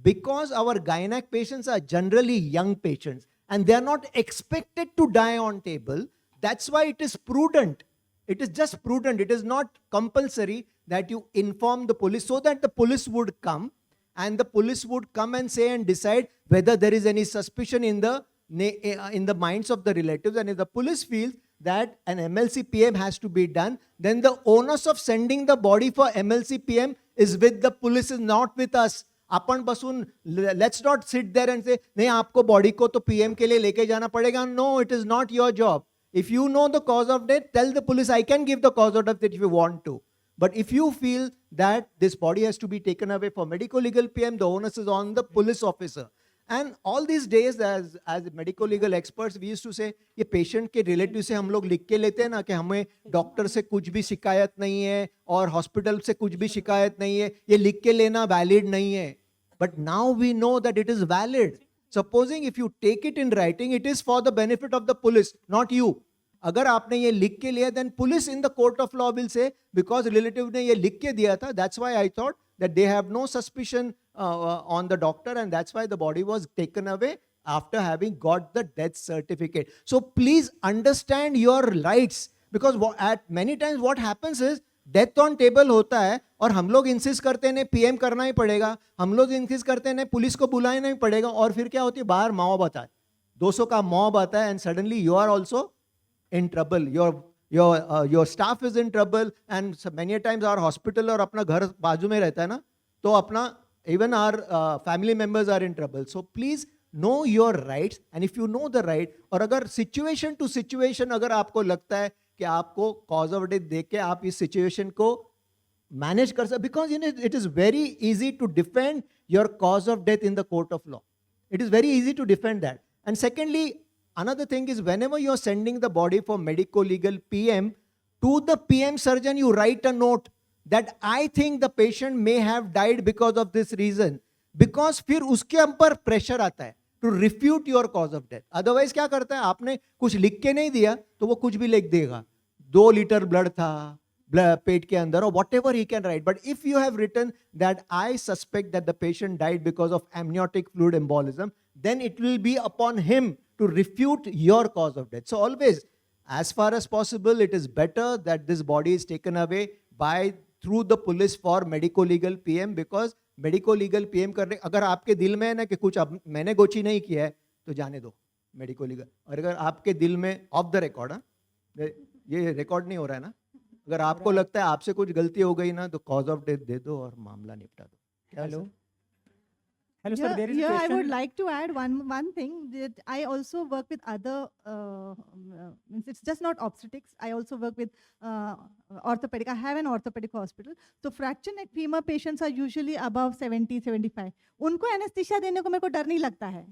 because our gynec patients are generally young patients and they are not expected to die on table, that's why it is prudent. It is just prudent. It is not compulsory that you inform the police, so that the police would come and the police would come and say and decide whether there is any suspicion in the minds of the relatives. And if the police feels that an MLC-PM has to be done, then the onus of sending the body for MLC-PM is with the police, is not with us. अपन बसून, let's not sit there and say, नहीं आपको body को तो PM के लिए लेके जाना पड़ेगा. No, it is not your job. If you know the cause of death, tell the police, I can give the cause of death if you want to. But if you feel that this body has to be taken away for medico-legal PM, the onus is on the police officer. And all these days, as medico-legal experts, we used to say, ये patient के relative से हम लोग लिख के लेते हैं ना कि हमें डॉक्टर से कुछ भी शिकायत नहीं है और हॉस्पिटल से कुछ भी शिकायत नहीं है, ये लिख के लेना valid नहीं है. But now we know that it is valid. Supposing if you take it in writing, it is for the benefit of the police, not you. अगर आपने ये लिख के लिया, then police in the court of law will say, because relative ने ये लिख के दिया था, that's why I thought that they have no suspicion on the doctor, and that's why the body was taken away after having got the death certificate. So please understand your rights, because at many times what happens is death on table होता है और हम लोग insist करते हैं PM करना ही पड़ेगा, हम लोग इंसिस्ट करते हैं पुलिस को बुलाना ही पड़ेगा, और फिर क्या होती है, बाहर मॉब आता है, 200 का मॉब आता है, and suddenly you are also in trouble, your staff is in trouble, and many times our hospital और अपना घर बाजू में रहता है ना, तो अपना even our family members are in trouble. So please know your rights, and if you know the right, और अगर सिचुएशन टू सिचुएशन अगर आपको लगता है कि आपको कॉज ऑफ डेथ देख के आप इस सिचुएशन को manage कर सकते, because you know it is very easy to defend your cause of death in the court of law. It is very easy to defend that. And secondly, another thing is whenever you're sending the body for medico-legal PM, to the PM surgeon you write a note that I think the patient may have died because of this reason, because फिर उसके ऊपर pressure आता है to refute your cause of death. Otherwise क्या करता है, आपने कुछ लिख के नहीं दिया तो वो कुछ भी लिख देगा, 2 लीटर ब्लड था पेट के अंदर, or whatever he can write. But if you have written that I suspect that the patient died because of amniotic fluid embolism, then it will be upon him to refute your cause of death. So always, as far as possible, it is better that this body is taken away through the police for medico-legal PM, because medico-legal PM करने, अगर आपके दिल में है ना कि कुछ अब मैंने गोची नहीं किया है तो जाने दो medico-legal. और अगर आपके दिल में ऑफ द रिकॉर्ड, ये रिकॉर्ड नहीं हो रहा है ना, अगर आपको लगता है आपसे कुछ गलती हो गई ना तो कॉज ऑफ डेथ दे दो और मामला निपटा दो. Hello. Hello, sir. Yeah, There is a yeah, I question. would like to add one thing, that I also work with other, means it's just not obstetrics. I also work with orthopedic. I have an orthopedic hospital. So fracture neck femur patients are usually above 70, 75. उनको anesthesia देने को मेरे को डर नहीं लगता है,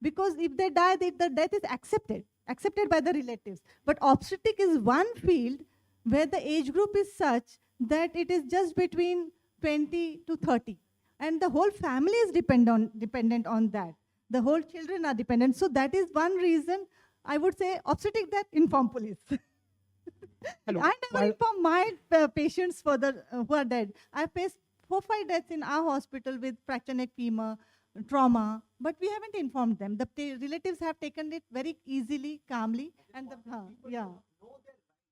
because if they die, the death is accepted by the relatives. But obstetric is one field where the age group is such that it is just between 20 to 30. And the whole family is dependent on that. The whole children are dependent. So that is one reason I would say obstetric death, inform police. Hello. I never inform my patients for the who are dead. I faced 4-5 deaths in our hospital with fracture neck femur, trauma, but we haven't informed them. The relatives have taken it very easily, calmly, and yeah,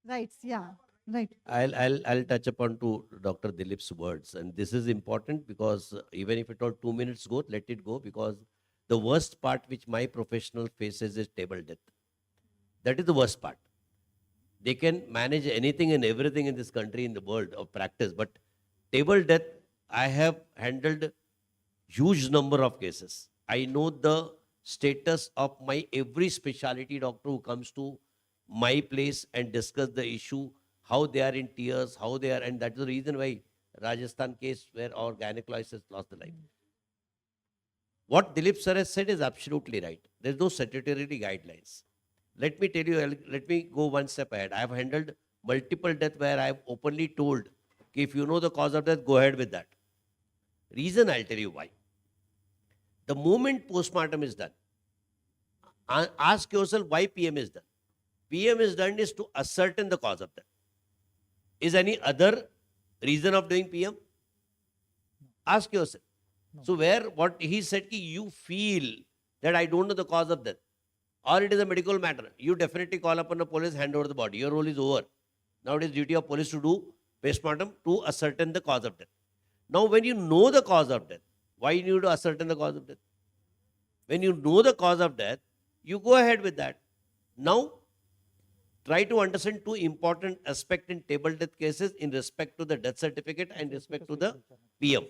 right, yeah. Right. I'll touch upon to Dr. Dilip's words, and this is important because even if it all 2 minutes go, let it go, because the worst part which my professional faces is table death. That is the worst part. They can manage anything and everything in this country, in the world of practice, but table death, I have handled huge number of cases. I know the status of my every specialty doctor who comes to my place and discuss the issue, how they are in tears, how they are, and that's the reason why Rajasthan case where our gynecologist has lost the life. What Dilip sir has said is absolutely right. There's no statutory guidelines. Let me tell you, let me go one step ahead. I have handled multiple deaths where I have openly told, okay, if you know the cause of death, go ahead with that. Reason, I'll tell you why. The moment postmortem is done, ask yourself why PM is done. PM is done is to ascertain the cause of death. Is any other reason of doing PM? Ask yourself. No. So where what he said, you feel that I don't know the cause of death, or it is a medical matter, you definitely call upon the police, hand over the body. Your role is over. Now it is duty of police to do postmortem to ascertain the cause of death. Now when you know the cause of death, why you need to ascertain the cause of death? When you know the cause of death, you go ahead with that. Now try to understand two important aspects in table death cases in respect to the death certificate and respect to the PM.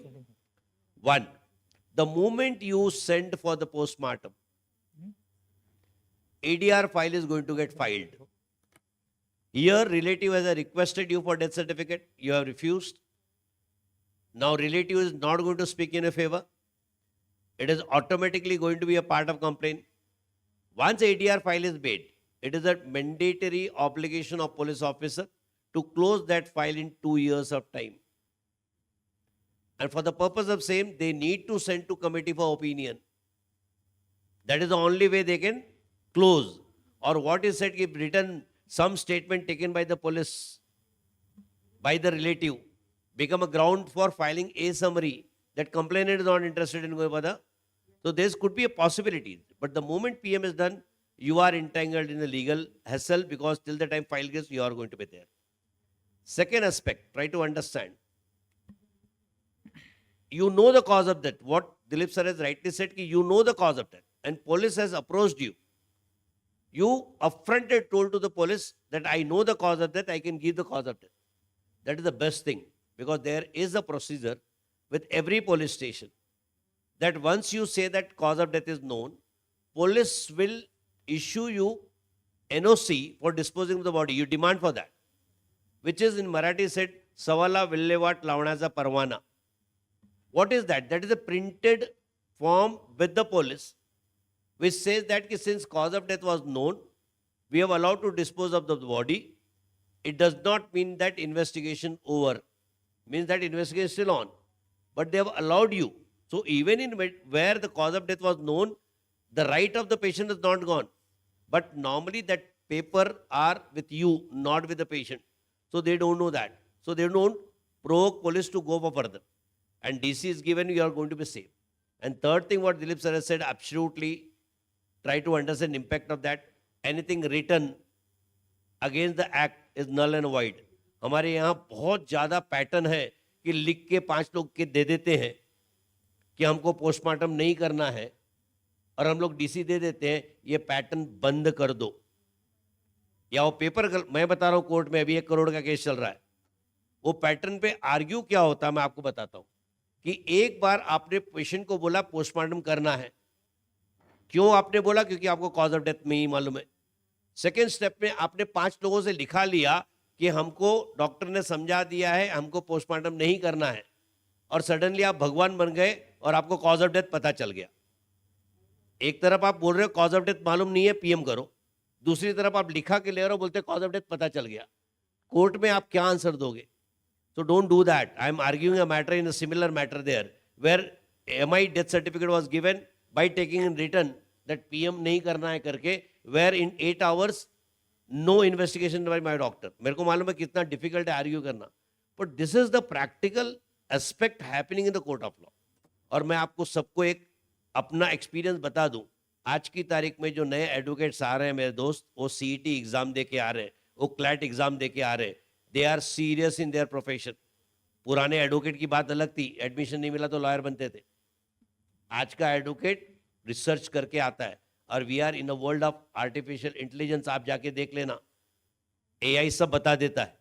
One, the moment you send for the postmortem, ADR file is going to get filed. Here, relative has requested you for death certificate, you have refused. Now, relative is not going to speak in your favor. It is automatically going to be a part of complaint. Once ADR file is made, it is a mandatory obligation of police officer to close that file in 2 years of time. And for the purpose of same, they need to send to committee for opinion. That is the only way they can close. Or what is said, if written some statement taken by the police, by the relative, become a ground for filing a summary that complainant is not interested in going further. So this could be a possibility. But the moment PM is done, you are entangled in a legal hassle, because till the time file gets, you are going to be there. Second aspect, try to understand. You know the cause of death. What Dilip sir has rightly said, you know the cause of death, and police has approached you. You upfronted told to the police that I know the cause of death, I can give the cause of death. That is the best thing, because there is a procedure with every police station that once you say that cause of death is known, police will issue you NOC for disposing of the body. You demand for that, which is in Marathi said सवाला विल्हेवाट लावण्याचा परवाना. What is that? That is a printed form with the police which says that since cause of death was known, we have allowed to dispose of the body. It does not mean that investigation over. Means that investigation is still on. But they have allowed you. So even in where the cause of death was known, the right of the patient is not gone. But normally that paper are with you, not with the patient. So they don't know that. So they don't provoke police to go for further. And DC is given, you are going to be safe. And third thing what Dilip sir has said, absolutely try to understand impact of that. Anything written against the act is null and void. हमारे यहाँ बहुत ज़्यादा pattern है कि लिख के 5 लोग के दे देते हैं कि हमको पोस्टमार्टम नहीं करना है और हम लोग डीसी दे देते हैं. ये पैटर्न बंद कर दो. या वो पेपर मैं बता रहा हूँ कोर्ट में अभी 1 करोड़ का केस चल रहा है. वो पैटर्न पे आर्ग्यू क्या होता है मैं आपको बताता हूँ कि एक बार आपने पेशेंट को बोला पोस्टमार्टम करना है. क्यों आपने बोला? क्योंकि आपको कॉज ऑफ डेथ नहीं मालूम है. सेकेंड स्टेप में आपने 5 लोगों से लिखा लिया कि हमको डॉक्टर ने समझा दिया है, हमको पोस्टमार्टम नहीं करना है, और सडनली आप भगवान बन गए और आपको कॉज ऑफ डेथ पता चल गया. एक तरफ आप बोल रहे हो कॉज ऑफ डेथ मालूम नहीं है, पीएम करो. दूसरी तरफ आप लिखा के ले रहे हो, बोलते कॉज ऑफ डेथ पता चल गया. कोर्ट में आप क्या आंसर दोगे? So don't do that. I am arguing a matter in a similar matter there, where MI death certificate was given by taking in written that PM नहीं करना है करके, where in 8 hours no investigation by my doctor. मेरे को मालूम है कितना difficult है argue करना, but this is the practical aspect happening in the court of law. और मैं आपको सबको एक अपना experience बता दूं. आज की तारीख में जो नए एडवोकेट्स आ रहे हैं मेरे दोस्त, वो CET एग्जाम दे के आ रहे हैं, वो CLAT एग्जाम दे के आ रहे हैं. They are serious in their profession. पुराने एडवोकेट की बात अलग थी, एडमिशन नहीं मिला तो लॉयर बनते थे. आज का एडवोकेट रिसर्च करके आता है. और we are in a world of artificial intelligence. आप जाके देख लेना, AI सब बता देता है.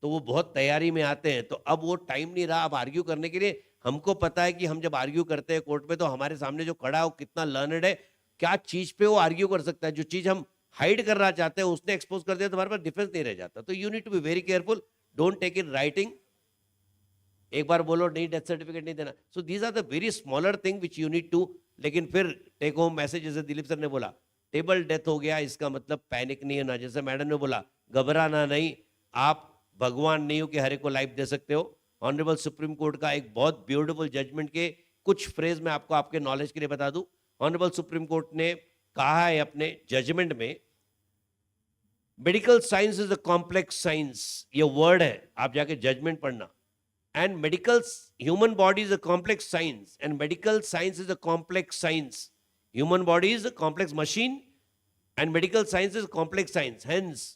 तो वो बहुत तैयारी में आते हैं. तो अब वो टाइम नहीं रहा अब आर्ग्यू करने के लिए. हमको पता है कि हम जब आर्ग्यू करते हैं कोर्ट में तो हमारे सामने जो खड़ा है वो कितना लर्नड है, क्या चीज पे वो आर्ग्यू कर सकता है. जो चीज हम हाइड करना चाहते हैं उसने एक्सपोज कर दिया तो हमारे पास डिफेंस नहीं रह जाता. तो you need to be very careful. Don't take in writing. एक बार बोलो नहीं डेथ सर्टिफिकेट नहीं देना. So these are the very smaller thing which you need to. लेकिन फिर टेक होम मैसेज, जैसे दिलीप सर ने बोला टेबल डेथ हो गया, इसका मतलब पैनिक नहीं होना. जैसे मैडम ने बोला घबराना नहीं, आप भगवान नहीं हो कि हर एक को लाइफ दे सकते हो. ऑनरेबल सुप्रीम कोर्ट का एक बहुत ब्यूटीफुल जजमेंट के कुछ फ्रेज में आपको आपके नॉलेज के लिए बता दूं. ऑनरेबल सुप्रीम कोर्ट ने कहा है अपने जजमेंट में, medical science is a complex science. ये वर्ड है, आप जाके जजमेंट पढ़ना. And medical human body is a complex science and medical science is a complex science. Human body is a complex machine and medical science is complex science. Hence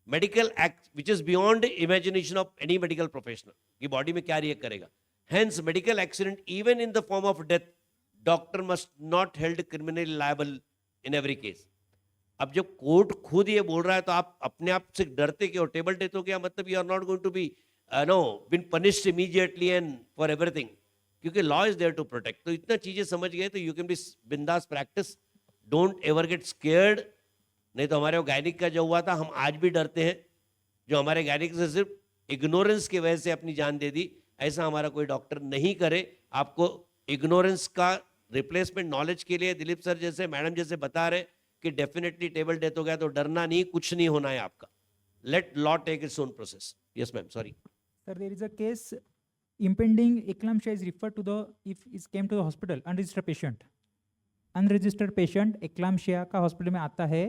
medical act which is beyond imagination of any medical professional कि body में क्या react करेगा. Hence medical accident even in the form of death, doctor must not held criminally liable in every case. अब जब court खुद ये बोल रहा है तो आप अपने आप से डरते क्यों? टेबल डेथ हो गया मतलब you are not going to be been punished immediately and for everything, क्योंकि law is there to protect. तो इतना चीजें समझ गए तो यू कैन बी बिंदास practice. Don't ever get scared. नहीं तो हमारे गायनिक का जो हुआ था, हम आज भी डरते हैं. जो हमारे गायनिक से सिर्फ इग्नोरेंस की वजह से अपनी जान दे दी, ऐसा हमारा कोई डॉक्टर नहीं करे. आपको इग्नोरेंस का रिप्लेसमेंट नॉलेज के लिए दिलीप सर जैसे मैडम जैसे बता रहे कि डेफिनेटली टेबल डेथ हो गया तो डरना नहीं, कुछ नहीं होना है आपका. Let law take its own process. Yes ma'am, sorry. Sir, there is a case impending eclampsia is referred to the, if it came to the hospital, unregistered patient. Unregistered patient eclampsia का hospital में आता है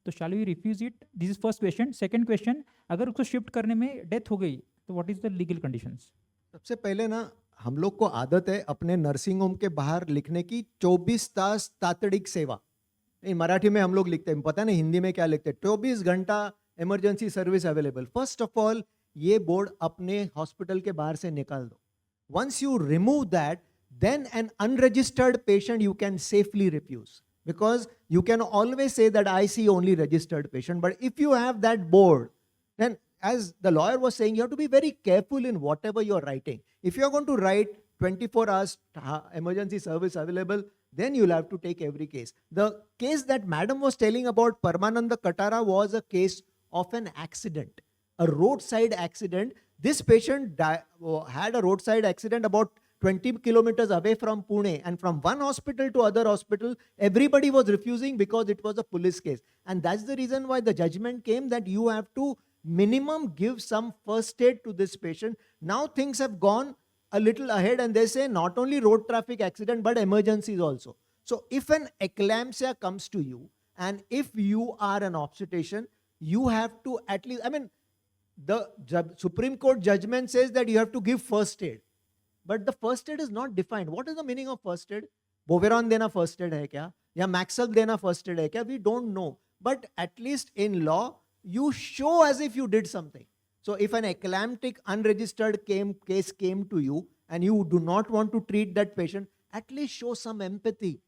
तो shall we refuse it? This is first question. Second question, अगर उसको shift करने में death हो गई तो what is the legal conditions? सबसे पहले ना, हम लोग को आदत है अपने नर्सिंग होम के बाहर लिखने की 24 तास तातड़िक सेवा. नहीं, मराठी में हम लोग लिखते हैं, पता नहीं हिंदी में क्या लिखते हैं, 24 घंटा emergency service available. First of all ये बोर्ड अपने हॉस्पिटल के बाहर से निकाल दो. Once you remove that, then an unregistered patient you can safely refuse, because you can always say that I see only registered patient. But if you have that board, then as the lawyer was saying, you have to be very careful in whatever you're writing. If you're going to write 24 hours emergency service available, then you'll have to take every case. The case that madam was telling about Paramananda Katara was a case of an accident. a roadside accident. This patient had a roadside accident about 20 kilometers away from Pune, and from one hospital to other hospital, everybody was refusing because it was a police case. And that's the reason why the judgment came that you have to minimum give some first aid to this patient. Now things have gone a little ahead, and they say not only road traffic accident, but emergencies also. So if an eclampsia comes to you, and if you are an obstetrician, you have to at least, the Supreme Court judgment says that you have to give first aid. But the first aid is not defined. What is the meaning of first aid? Boveron dena first aid hai kya? Ya Maxell dena first aid hai kya? We don't know. But at least in law, you show as if you did something. So if an eclamptic unregistered case came to you and you do not want to treat that patient, at least show some empathy.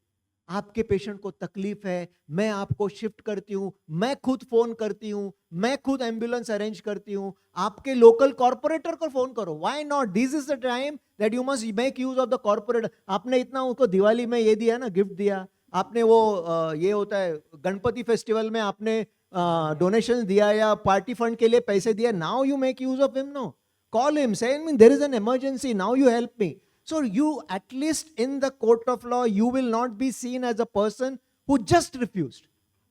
आपके patient को तकलीफ है, मैं आपको shift करती हूँ, मैं खुद फोन करती हूँ, मैं खुद एम्बुलेंस अरेंज करती हूँ, आपके लोकल कॉर्पोरेटर को फोन करो. Why not? This is the time that you must make use of the corporator. आपने इतना उनको दिवाली में ये दिया ना, गिफ्ट दिया, आपने वो ये होता है गणपति फेस्टिवल में आपने डोनेशन दिया या पार्टी फंड के लिए पैसे दिया. Now you make use of him. No, call him, say there is an emergency, now you help me. So you, at least in the court of law, you will not be seen as a person who just refused.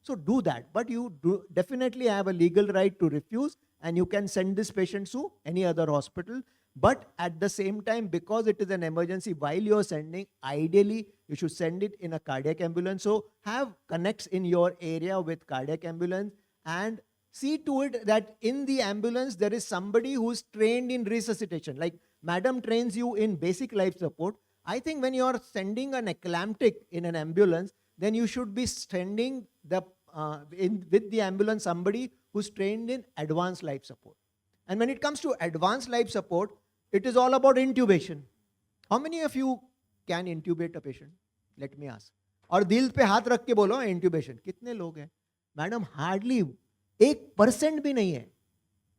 So do that. But you do definitely have a legal right to refuse, and you can send this patient to any other hospital. But at the same time, because it is an emergency, while you're sending, ideally, you should send it in a cardiac ambulance. So have connects in your area with cardiac ambulance, and see to it that in the ambulance, there is somebody who's trained in resuscitation. Like Madam trains you in basic life support. I think when you are sending an eclamptic in an ambulance, then you should be sending with the ambulance somebody who's trained in advanced life support. And when it comes to advanced life support, it is all about intubation. How many of you can intubate a patient? Let me ask. और दिल पे हाथ रख के बोलो intubation. कितने लोग हैं? Madam, hardly 1% भी नहीं है.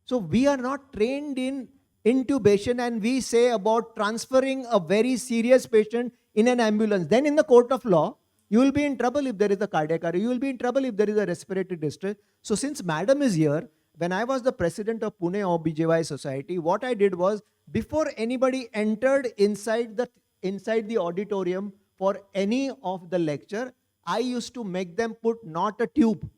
So we are not trained in intubation, and we say about transferring a very serious patient in an ambulance. Then in the court of law, you will be in trouble if there is a cardiac arrest. You will be in trouble if there is a respiratory distress. So since Madam is here, when I was the president of Pune OBGY Society, what I did was, before anybody entered inside the auditorium for any of the lecture, I used to make them put not a tube,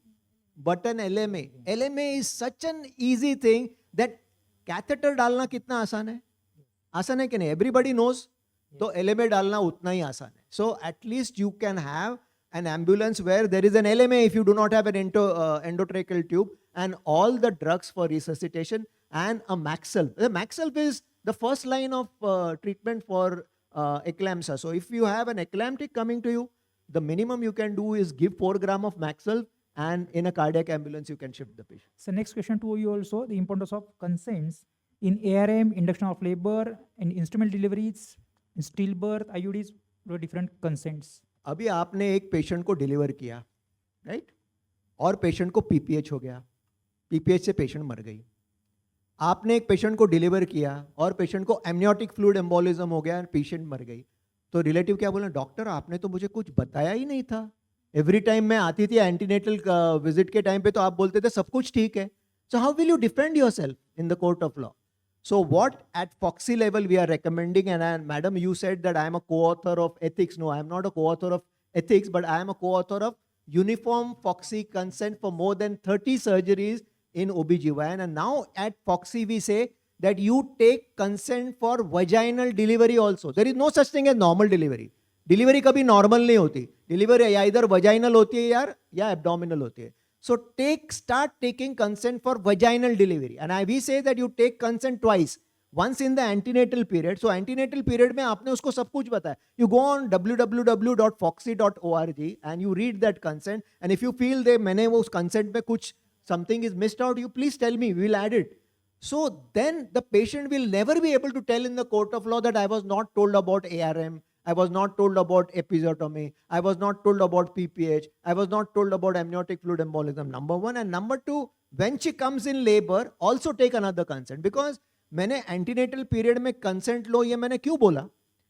but an LMA. LMA is such an easy thing that catheter डालना कितना आसान है? आसान है कि नहीं? Everybody knows. तो LMA डालना उतना ही आसान है. So at least you can have an ambulance where there is an LMA if you do not have an endotracheal tube, and all the drugs for resuscitation, and a Maxell. The Maxell is the first line of treatment for eclampsia. So if you have an eclamptic coming to you, the minimum you can do is give 4 grams of Maxell, and in a cardiac ambulance you can shift the patient. So next question to you also, the importance of consents in ARM, induction of labor, in instrument deliveries, in stillbirth, IUDs, different consents. अभी आपने एक patient को deliver किया, right? और patient को PPH हो गया, PPH से पेशेंट मर गई. आपने एक पेशेंट को डिलीवर किया और पेशेंट को एमनियोटिक फ्लूइड एम्बोलिज्म हो गया, पेशेंट मर गई. तो रिलेटिव क्या बोले? डॉक्टर आपने तो मुझे कुछ बताया ही नहीं था. एवरी टाइम मैं आती थी एंटीनेटल विजिट के टाइम पे तो आप बोलते थे सब कुछ ठीक है. So how will you defend yourself in the court of law? So what at FOXI level we are recommending, and madam, you said that I am a co-author of ethics. No, I am not a co-author of ethics, but I am a co-author of uniform FOXI consent for more than 30 surgeries in OBGYN. And now at FOXI we say that you take consent for vaginal delivery also. There is no such thing as normal delivery. Delivery कभी normal नहीं होती. Delivery या इधर vaginal होती है यार या abdominal होती है. So start taking consent for vaginal delivery. And we say that you take consent twice. Once in the antenatal period. So antenatal period में आपने उसको सब कुछ बताया. You go on www.foxy.org and you read that consent. And if you feel that मैंने वो उस consent में कुछ something is missed out, you please tell me. We will add it. So then the patient will never be able to tell in the court of law that I was not told about ARM. I was not told about episiotomy. I was not told about PPH. I was not told about amniotic fluid embolism. Number one. And number two, when she comes in labor, also take another consent. Because मैंने antenatal period में consent लो, ये मैंने क्यों बोला?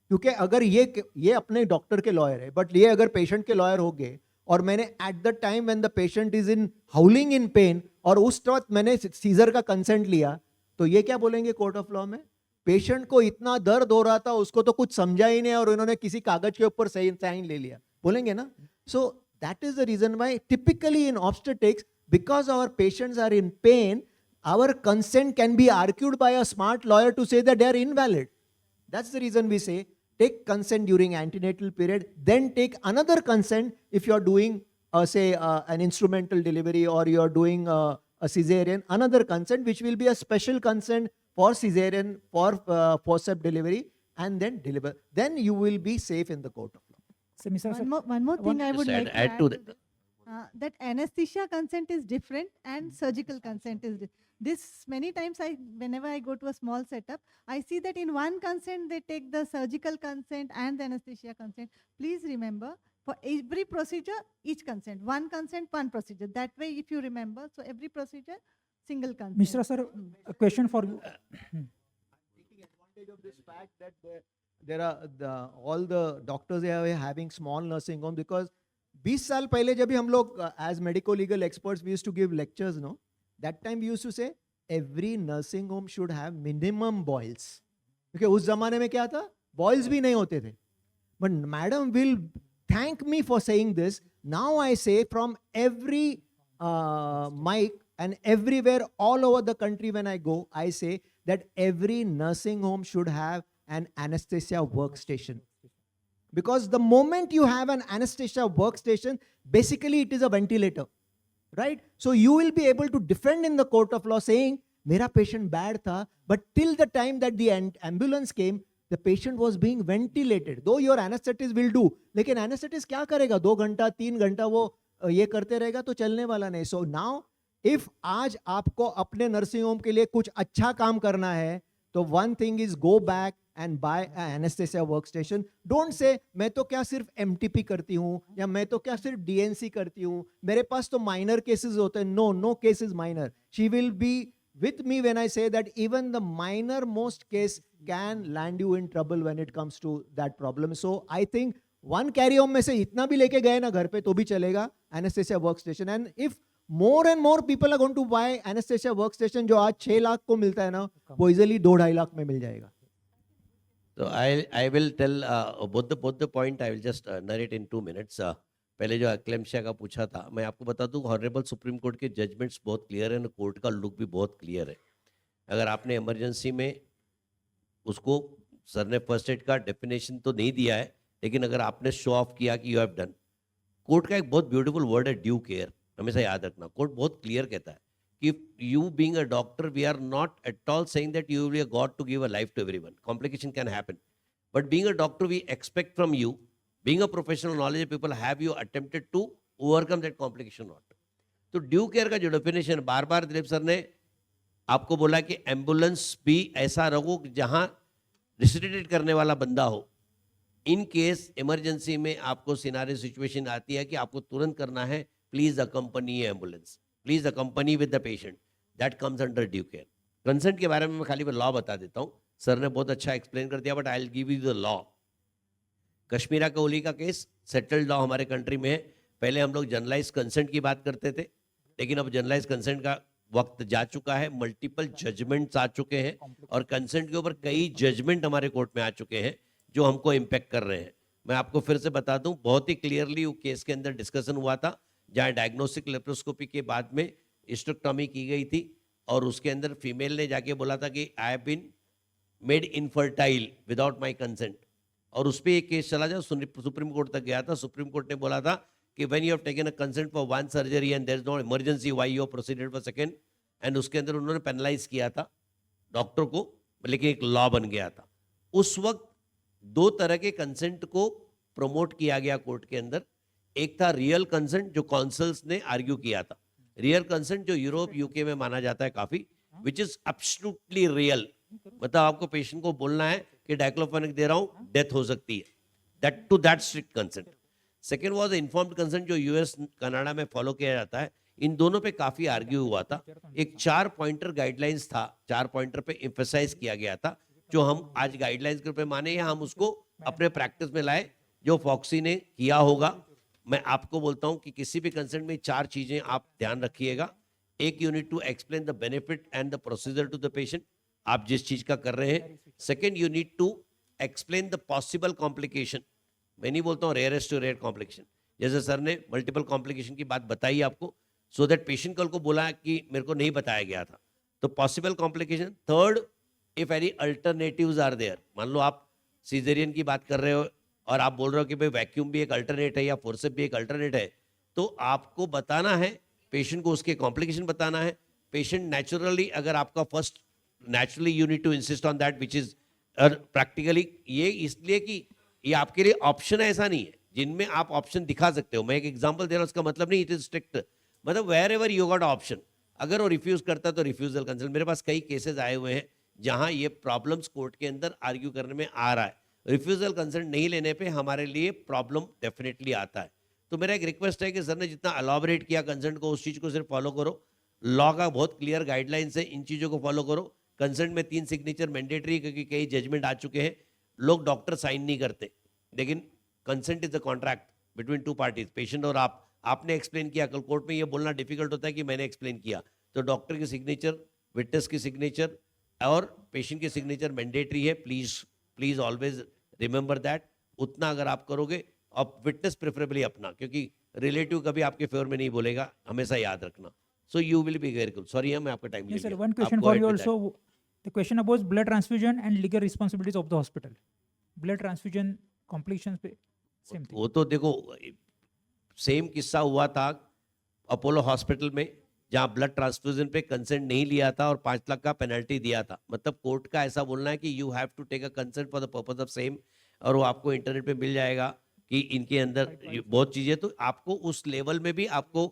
क्योंकि अगर ये अपने डॉक्टर के लॉयर है, बट ये अगर पेशेंट के लॉयर हो गए और मैंने at the time when the patient is in हाउलिंग in pen और उस वक्त मैंने सीजर का कंसेंट लिया, तो ये क्या बोलेंगे कोर्ट ऑफ लॉ में? पेशेंट को इतना दर्द हो रहा था, उसको तो कुछ समझा ही नहीं और उन्होंने किसी कागज के ऊपर साइन ले लिया, बोलेंगे ना? So that is the reason why typically in obstetrics, because our patients are in pain, our consent can be argued by a smart lawyer to say that they are invalid. That's the reason we say take consent during antenatal period, then take another consent if you are doing say an instrumental delivery or you are doing a cesarean, another consent which will be a special consent for cesarean, for forceps delivery, and then deliver. Then you will be safe in the court of law. So, Mr. Sir, One more thing I would Just like to add to that. that anesthesia consent is different and surgical consent is this many times whenever I go to a small setup, I see that in one consent they take the surgical consent and the anesthesia consent. Please remember, for every procedure each consent, one consent one procedure, that way if you remember, so every procedure single consent. Mr. Sir, a question for you. Taking advantage of this fact that there are all the doctors they are having small nursing home, because 20 साल पहले जब भी हम लोग as medico legal experts we used to give lectures, no, that time we used to say every nursing home should have minimum boils, क्योंकि उस जमाने में क्या था, boils भी नहीं होते थे. But madam will thank me for saying this. Now I say from every mic and everywhere all over the country when I go, I say that every nursing home should have an anesthesia workstation. Because the moment you have an anesthesia workstation, basically it is a ventilator, right? So you will be able to defend in the court of law saying, "Mera patient bad tha, but till the time that the ambulance came, the patient was being ventilated." Though your anesthetist will do, लेकिन anesthetist क्या करेगा? 2 घंटा 3 घंटा वो ये करते रहेगा तो चलने वाला नहीं. So now, if आज आपको अपने nursing home के लिए कुछ अच्छा काम करना है, तो one thing is go back and buy an anesthesia workstation. Don't say मैं तो क्या सिर्फ MTP करती हूँ या मैं तो क्या सिर्फ DNC करती हूँ, मेरे पास तो minor cases होते हैं. No case is minor. She will be with me when I say that even the minor most case can land you in trouble when it comes to that problem. So I think one carry home में से इतना भी लेके गए ना घर पे तो भी चलेगा anesthesia workstation. And if more and more people are going to buy anesthesia workstation, जो आज 6 लाख को मिलता है ना, वो easily 2-2.5 लाख में मिल जाएगा. So I will tell both the point. I will just narrate in 2 minutes. पहले जो एक्लेम्शिया का पूछा था, मैं आपको बता दूं हॉनरेबल सुप्रीम कोर्ट के जजमेंट्स बहुत क्लियर है, कोर्ट का लुक भी बहुत क्लियर है. अगर आपने इमरजेंसी में उसको सर ने फर्स्ट एड का डेफिनेशन तो नहीं दिया है, लेकिन अगर आपने शो ऑफ किया कि यू हैव डन, कोर्ट का एक बहुत ब्यूटीफुल वर्ड है ड्यू केयर, हमेशा याद रखना. कोर्ट बहुत क्लियर कहता है कि you being a doctor, we are not at all saying that you will be a god to give a life to everyone. Complication can happen. But being a doctor, we expect from you, being a professional knowledge people, have you attempted to overcome that complication or not? तो due care का जो definition बार बार Dilip sir ने आपको बोला कि ambulance भी ऐसा रखो जहां रिसिटेट करने वाला बंदा हो. इन केस इमरजेंसी में आपको सिनारियो सिचुएशन आती है कि आपको तुरंत करना है, please accompany ambulance, please accompany with the patient, that comes under due care. Consent के बारे में मैं खाली लॉ बता देता हूँ, सर ने बहुत अच्छा एक्सप्लेन कर दिया, but I will give you the law. Kashmira Kohli का केस सेटल्ड लॉ हमारे कंट्री में है. पहले हम लोग जनरलाइज कंसेंट की बात करते थे, लेकिन अब जनरलाइज कंसेंट का वक्त जा चुका है, मल्टीपल जजमेंट्स आ चुके हैं और कंसेंट के ऊपर कई जजमेंट हमारे कोर्ट में आ चुके हैं जो हमको इम्पेक्ट कर रहे हैं. मैं आपको फिर से बता दूं, बहुत ही क्लियरली वो केस के अंदर डिस्कशन हुआ था, जहाँ डायग्नोस्टिक लेप्रोस्कोपी के बाद में हिस्टेरेक्टोमी की गई थी और उसके अंदर फीमेल ने जाके बोला था कि I have been made infertile without my consent, और उस पर एक केस चला जाए सुप्रीम कोर्ट तक गया था. सुप्रीम कोर्ट ने बोला था कि when you have taken a consent for one surgery and there is no emergency, why you have proceeded for second, एंड उसके अंदर उन्होंने पेनलाइज किया था डॉक्टर को, लेकिन एक लॉ बन गया था. उस वक्त 2 तरह के कंसेंट को प्रमोट किया गया कोर्ट के अंदर. एक था रियल कंसेंट जो काउंसिल्स ने आर्ग्यू किया था, रियल कंसेंट जो यूरोप यूके में माना जाता है काफी, विच इज एब्सोल्युटली रियल. मतलब आपको पेशेंट को बोलना है कि डाइक्लोफेनेक दे रहा हूं, डेथ हो सकती है, that too that strict consent. Second was informed consent जो यूएस कनाडा में फॉलो किया जाता है. इन दोनों पे काफी आर्ग्यू हुआ था. एक 4 पॉइंटर गाइडलाइंस था, 4 पॉइंटर पे एम्फेसाइज किया गया था, जो हम आज गाइडलाइंस के रूप में माने या हम उसको अपने प्रैक्टिस में लाए, जो फॉक्सी ने किया होगा मैं आपको बोलता हूं कि किसी भी कंसेंट में 4 चीजें आप ध्यान रखिएगा. एक, you need to explain the benefit and the procedure to the patient, आप जिस चीज का कर रहे हैं. Second, you need to explain the possible complication. मैं नहीं बोलता हूँ रेयरेस्ट टू रेयर कॉम्प्लिकेशन, जैसे सर ने मल्टीपल कॉम्प्लिकेशन की बात बताई आपको, सो दैट पेशेंट कल को बोला कि मेरे को नहीं बताया गया था, तो possible complication. Third, if any alternatives are there, मान लो आप सीजरियन की बात कर रहे हो और आप बोल रहे हो कि भाई वैक्यूम भी एक अल्टरनेट है या फोर्सेप भी एक अल्टरनेट है, तो आपको बताना है पेशेंट को, उसके कॉम्प्लिकेशन बताना है. पेशेंट नेचुरली, अगर आपका first naturally you need to insist on that which is practically, ये इसलिए कि ये आपके लिए ऑप्शन है, ऐसा नहीं है. जिनमें आप ऑप्शन दिखा सकते हो, मैं एक एग्जांपल दे रहा हूँ, उसका मतलब नहीं इट इज स्ट्रिक्ट, मतलब wherever you got option. अगर वो रिफ्यूज करता है तो रिफ्यूजल कंसल्ट. मेरे पास कई केसेस आए हुए हैं जहां ये प्रॉब्लम्स कोर्ट के अंदर आर्ग्यू करने में आ रहा है. रिफ्यूजल कंसल्ट नहीं लेने पे हमारे लिए प्रॉब्लम डेफिनेटली आता है. तो मेरा एक रिक्वेस्ट है कि सर ने जितना अलाबोरेट किया कंसल्ट को, उस चीज को सिर्फ फॉलो करो. लॉ का बहुत क्लियर गाइडलाइंस है, इन चीजों को फॉलो करो. कंसल्ट में 3 सिग्नेचर मैंडेटरी, क्योंकि कई जजमेंट आ चुके हैं, लोग डॉक्टर साइन नहीं करते, लेकिन consent is the contract between 2 parties, patient और आप. आपने एक्सप्लेन किया, कल कोर्ट में ये बोलना डिफिकल्ट होता है कि मैंने एक्सप्लेन किया, तो डॉक्टर की सिग्नेचर, विटनेस की सिग्नेचर और पेशेंट की सिग्नेचर मैंडेटरी है. Please always remember that. उतना अगर आप करोगे, और विटनेस प्रेफरेबली अपना, क्योंकि रिलेटिव कभी आपके फेवर में नहीं बोलेगा, हमेशा याद रखना. So you will be very good. Sorry, मैं आपका टाइम ले Yes, sir. लिया. One question आप go for ahead you with that. also. The question about blood transfusion and legal responsibilities of the hospital. Blood transfusion complications पे same thing. वो तो देखो, same किस्सा हुआ था अपोलो हॉस्पिटल में, जहां ब्लड ट्रांसफ्यूजन पे कंसेंट नहीं लिया था और 5 लाख का पेनल्टी दिया था. मतलब कोर्ट का ऐसा बोलना है कि you have to take a consent for the purpose of same, और वो आपको इंटरनेट पे मिल जाएगा कि इनके अंदर बहुत चीजें, तो आपको उस लेवल में भी आपको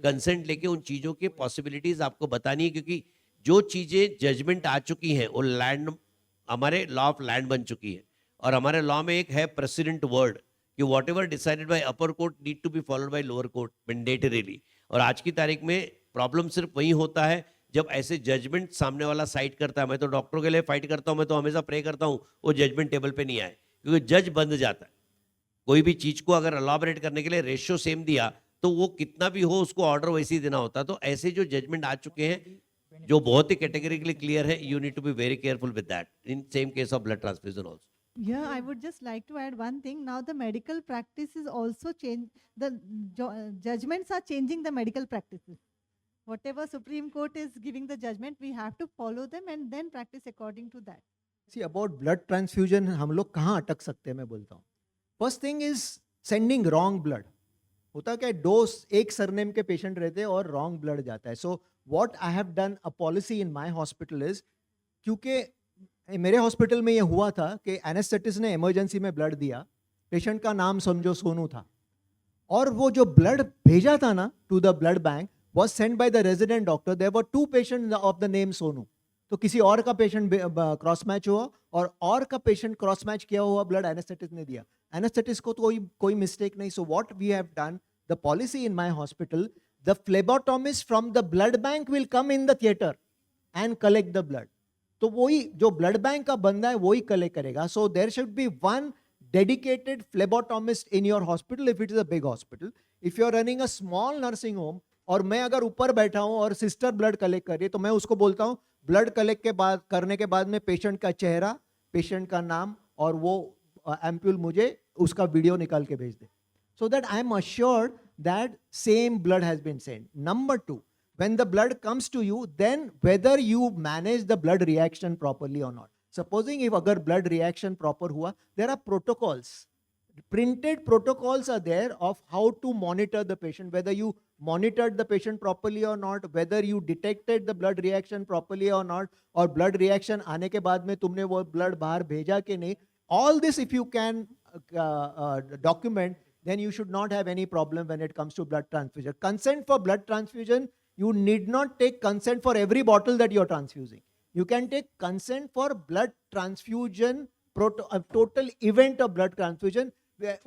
कंसेंट लेके उन चीजों की पॉसिबिलिटीज आपको बतानी है, क्योंकि जो चीजें जजमेंट आ चुकी हैं वो लैंड, हमारे लॉ ऑफ लैंड बन चुकी है. और हमारे लॉ में एक है प्रेसिडेंट वर्ड कि whatever decided by upper court need to be followed by lower court mandatorily. और आज की तारीख में प्रॉब्लम सिर्फ वही होता है जब ऐसे जजमेंट सामने वाला साइड करता है. मैं तो डॉक्टरों के लिए फाइट करता हूं, मैं तो हमेशा प्रे करता हूं वो जजमेंट टेबल पे नहीं आए, क्योंकि जज बंद जाता है. कोई भी चीज को अगर अलाबरेट करने के लिए रेशियो सेम दिया तो वो कितना भी हो उसको ऑर्डर वैसे ही देना होता. तो ऐसे जो जजमेंट आ चुके हैं जो बहुत ही कैटेगरिकली क्लियर है, you need to be very careful with that in same case of blood transfusion also. Yeah, I would just like to add one thing. Now the medical practice is also the judgments are changing the medical practices. Whatever Supreme Court is giving the judgment, we have to follow them and then practice according to that. See, about blood transfusion, हम लोग कहाँ अटक सकते हैं मैं बोलता हूँ. First thing is sending wrong blood. होता क्या है, डोज एक सरनेम के पेशेंट रहते हैं और रॉन्ग ब्लड जाता है. So what I have done a policy in my hospital is, क्योंकि मेरे हॉस्पिटल में ये हुआ था कि एनेस्थेटिस्ट ने इमरजेंसी में ब्लड दिया, पेशेंट का नाम समझो सोनू था, और वो जो ब्लड भेजा था ना to the blood bank was sent by the resident doctor. There were 2 patients of the name Sonu. तो किसी और का पेशेंट क्रॉस मैच हुआ और का पेशेंट क्रॉस मैच किया हुआ ब्लड एनेस्थेटिस्ट ने दिया. एनेस्थेटिस्ट को तो कोई मिस्टेक नहीं. So what we have done, the policy in my hospital, the phlebotomist from the blood bank will come in the theatre and collect the blood. तो वही जो ब्लड बैंक का बंदा है वही कलेक्ट करेगा. So there should be one dedicated phlebotomist in your hospital if it is a big hospital. If you are running a small nursing home और मैं अगर ऊपर बैठा हूं और सिस्टर ब्लड कलेक्ट कर रही है, तो मैं उसको बोलता हूं ब्लड कलेक्ट के बाद करने के बाद में पेशेंट का चेहरा, पेशेंट का नाम और वो एम्प्यूल मुझे उसका वीडियो निकाल के भेज दे, so that I am assured that same blood has been sent. Number 2, when the blood comes to you, then whether you manage the blood reaction properly or not. Supposing if agar blood reaction proper hua, there are protocols. Printed protocols are there of how to monitor the patient, whether you monitored the patient properly or not, whether you detected the blood reaction properly or not, और blood reaction आने के बाद में तुमने वो blood बाहर भेजा कि नहीं. All this if you can document, then you should not have any problem when it comes to blood transfusion. Consent for blood transfusion, you need not take consent for every bottle that you are transfusing. You can take consent for blood transfusion, total event of blood transfusion.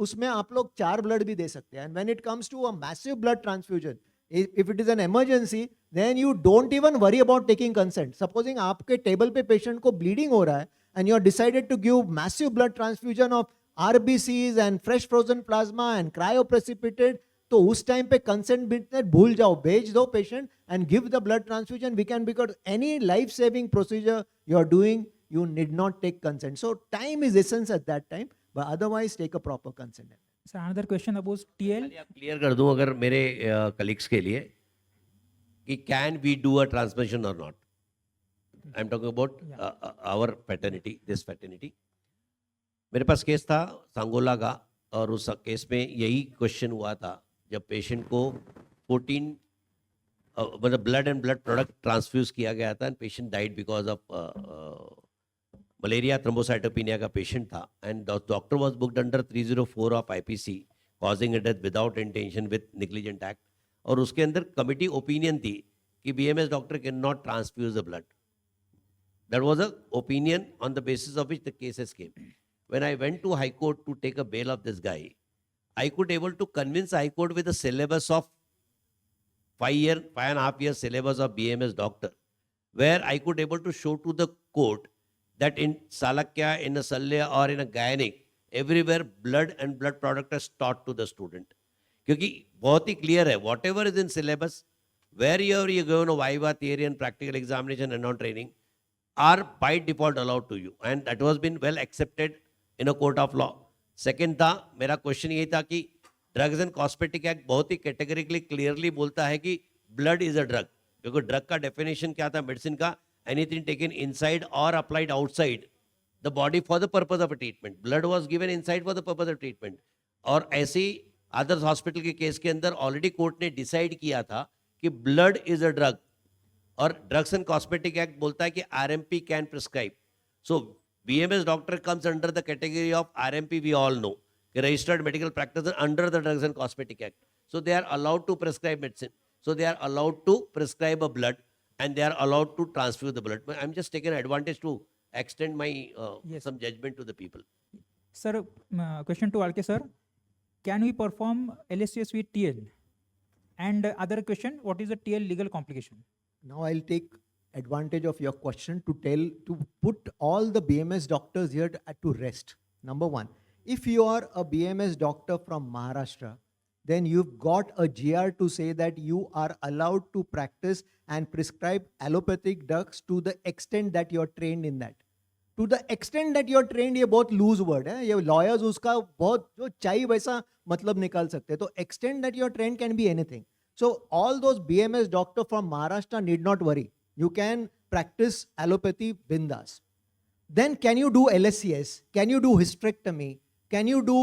उसमें आप लोग 4 blood भी दे सकते हैं. And when it comes to a massive blood transfusion, if it is an emergency, then you don't even worry about taking consent. Supposing आपके table पे patient को bleeding हो रहा है and you are decided to give massive blood transfusion of RBCs and fresh frozen plasma and cryoprecipitated, तो उस time पे consent बिटनेट भूल जाओ, भेज दो patient and give the blood transfusion. We can, because any life saving procedure you are doing, you need not take consent. So time is essence at that time, but otherwise take a proper consent. Sir, another question about TL. खाली आप clear कर दूं अगर मेरे colleagues के लिए कि can we do a transmission और not. I am talking about our paternity, this paternity. मेरे पास केस था सांगोला का, और उस केस में यही क्वेश्चन हुआ था जब पेशेंट को 14 मतलब blood and blood product transfuse किया गया था and patient died because of malaria thrombocytopenia का पेशेंट था, and doctor was booked under 304 of IPC causing a death without intention with negligent act. और उसके अंदर कमिटी ओपिनियन थी कि BMS doctor can not transfuse the blood. That was a opinion on the basis of which the cases came. When I went to High Court to take a bail of this guy, I could able to convince High Court with a syllabus of 5.5 year syllabus of BMS doctor, where I could able to show to the court that in Salakya, in a Salya or in a Gynec, everywhere blood and blood product is taught to the student. क्योंकि बहुत ही clear है, whatever is in syllabus, wherever you go on a viva, theory and practical examination and on training, are by default allowed to you, and that was been well accepted in a court of law. Second था, मेरा question यही था कि drugs and cosmetic act बहुत ही categorically clearly बोलता है कि ब्लड इज अ ड्रग, क्योंकि ड्रग का डेफिनेशन क्या था मेडिसिन का, एनीथिंग टेकन इनसाइड और applied outside the body for the purpose of treatment. Blood was given inside for the purpose of treatment. और ऐसे ही आदर्श हॉस्पिटल के केस के अंदर ऑलरेडी कोर्ट ने डिसाइड किया था कि ब्लड इज अ ड्रग, और ड्रग्स एंड कॉस्मेटिक एक्ट बोलता है कि RMP can prescribe. So BMS doctor comes under the category of RMP, we all know, registered medical practitioner under the Drugs and Cosmetic Act. So they are allowed to prescribe medicine. So they are allowed to prescribe a blood, and they are allowed to transfuse the blood. I'm just taking advantage to extend my Yes. some judgment to the people. Sir, question to Alke sir. Can we perform LSCS with TL? And other question, what is the TL legal complication? Now I'll take advantage of your question to put all the BMS doctors here to rest. Number one, if you are a BMS doctor from Maharashtra, then you've got a GR to say that you are allowed to practice and prescribe allopathic drugs to the extent that you're trained in that. To the extent that you're trained, ये बहुत loose word है, ये lawyers उसका बहुत जो चाहिए वैसा मतलब निकाल सकते हैं. तो extent that you're trained can be anything. So all those BMS doctor from Maharashtra need not worry. You can practice allopathy bindas. Then can you do LSCS? Can you do hysterectomy? Can you do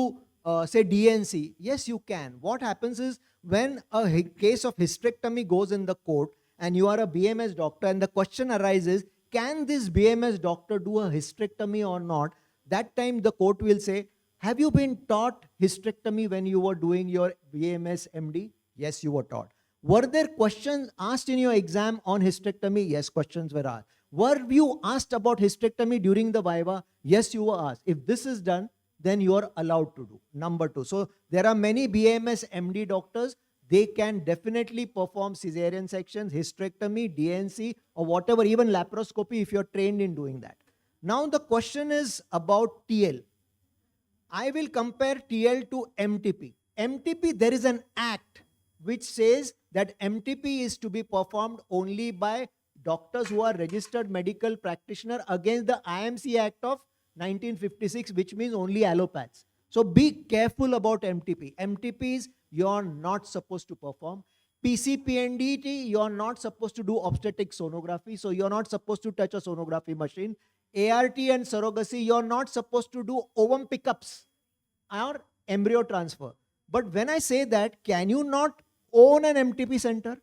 say DNC? Yes, you can. What happens is when a case of hysterectomy goes in the court and you are a BMS doctor and the question arises, can this BMS doctor do a hysterectomy or not? That time the court will say, have you been taught hysterectomy when you were doing your BMS MD? Yes, you were taught. Were there questions asked in your exam on hysterectomy? Yes, questions were asked. Were you asked about hysterectomy during the viva? Yes, you were asked. If this is done, then you are allowed to do. Number two. So there are many BMS MD doctors. They can definitely perform cesarean sections, hysterectomy, DNC, or whatever, even laparoscopy if you're trained in doing that. Now the question is about TL. I will compare TL to MTP. MTP, there is an act which says that MTP is to be performed only by doctors who are registered medical practitioner against the IMC Act of 1956, which means only allopaths. So be careful about MTP. MTPs you're not supposed to perform. PCPNDT, you're not supposed to do obstetric sonography, so you're not supposed to touch a sonography machine. ART and surrogacy, you're not supposed to do ovum pickups or embryo transfer. But when I say that, can you not own an MTP center?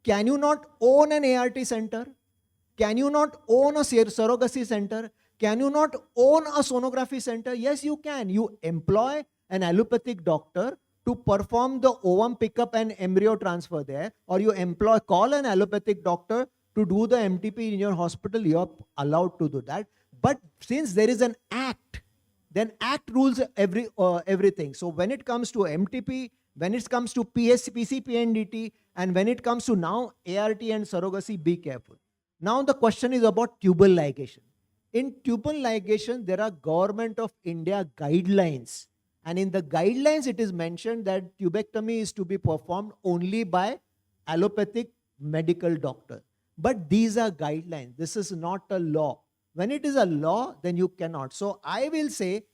Can you not own an ART center? Can you not own a surrogacy center? Can you not own a sonography center? Yes, you can. You employ an allopathic doctor to perform the ovum pickup and embryo transfer there, or you call an allopathic doctor to do the MTP in your hospital. You're allowed to do that. But since there is an act, then act rules everything. So when it comes to MTP, when it comes to PCPNDT, and when it comes to now ART and surrogacy, be careful. Now the question is about tubal ligation. In tubal ligation, there are Government of India guidelines. And in the guidelines, it is mentioned that tubectomy is to be performed only by allopathic medical doctor. But these are guidelines. This is not a law. When it is a law, then you cannot. So I will say,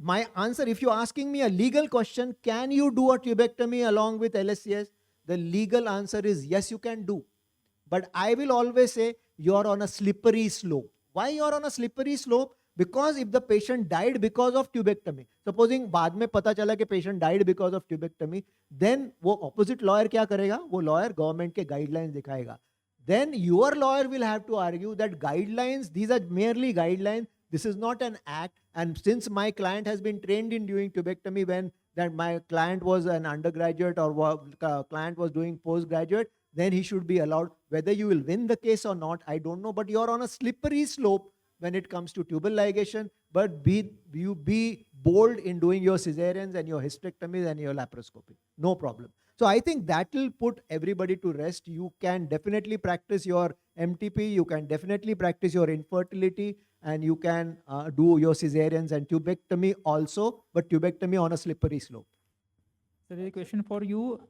my answer, if you're asking me a legal question, can you do a tubectomy along with LSCS? The legal answer is yes, you can do. But I will always say you're on a slippery slope. Why you're on a slippery slope? Because if the patient died because of tubectomy, supposing बाद में पता चला कि patient died because of tubectomy, then वो opposite lawyer क्या करेगा? वो lawyer government के guidelines दिखाएगा. Then your lawyer will have to argue that guidelines, these are merely guidelines. This is not an act. And since my client has been trained in doing tubectomy when that my client was an undergraduate or client was doing postgraduate, then he should be allowed. Whether you will win the case or not, I don't know. But you're on a slippery slope when it comes to tubal ligation. But you be bold in doing your cesareans and your hysterectomies and your laparoscopy. No problem. So I think that will put everybody to rest. You can definitely practice your MTP. You can definitely practice your infertility. And you can do your cesareans and tubectomy also. But tubectomy on a slippery slope. So there is a question for you.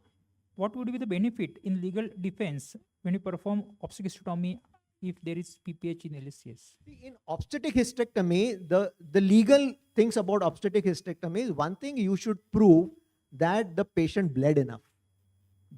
What would be the benefit in legal defense when you perform obstetric hysterectomy if there is PPH in LSCS? In obstetric hysterectomy, the legal things about obstetric hysterectomy is one thing you should prove that the patient bled enough.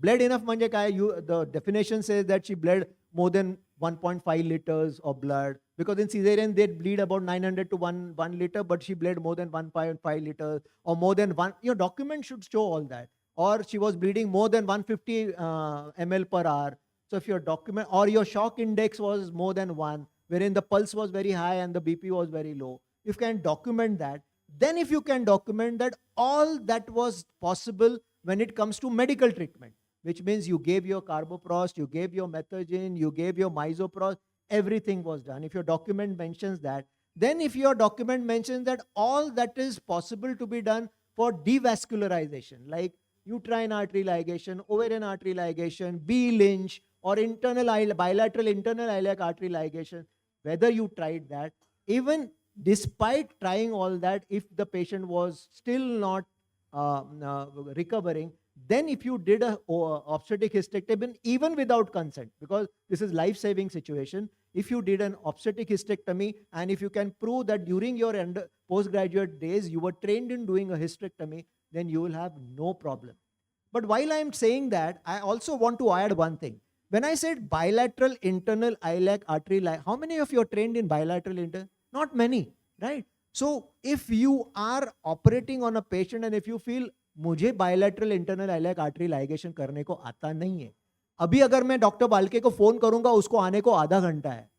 Bled enough म्हणजे काय? The definition says that she bled more than 1.5 liters of blood. Because in cesarean, they bleed about 900 to 1 liter, but she bled more than 1.5 liters or more than one. Your document should show all that. Or she was bleeding more than 150 ml per hour. So if your document or your shock index was more than 1, wherein the pulse was very high and the BP was very low, if you can document that, then if you can document that all that was possible when it comes to medical treatment, which means you gave your carboprost, you gave your methogen, you gave your misoprost, everything was done. If your document mentions that, then if your document mentions that all that is possible to be done for devascularization, like uterine artery ligation, ovarian artery ligation, B-Lynch, or bilateral internal iliac artery ligation, whether you tried that, even despite trying all that, if the patient was still not recovering, then if you did a obstetric hysterectomy, even without consent, because this is life-saving situation, if you did an obstetric hysterectomy and if you can prove that during your postgraduate days you were trained in doing a hysterectomy, then you will have no problem. But while I am saying that, I also want to add one thing. When I said bilateral internal iliac artery, how many of you are trained in bilateral internal? Not many, right? So if you are operating on a patient and if you feel मुझे bilateral internal iliac artery ligation करने को आता नहीं है, अभी अगर मैं doctor बाल्के को फोन करूंगा उसको आने को आधा घंटा है,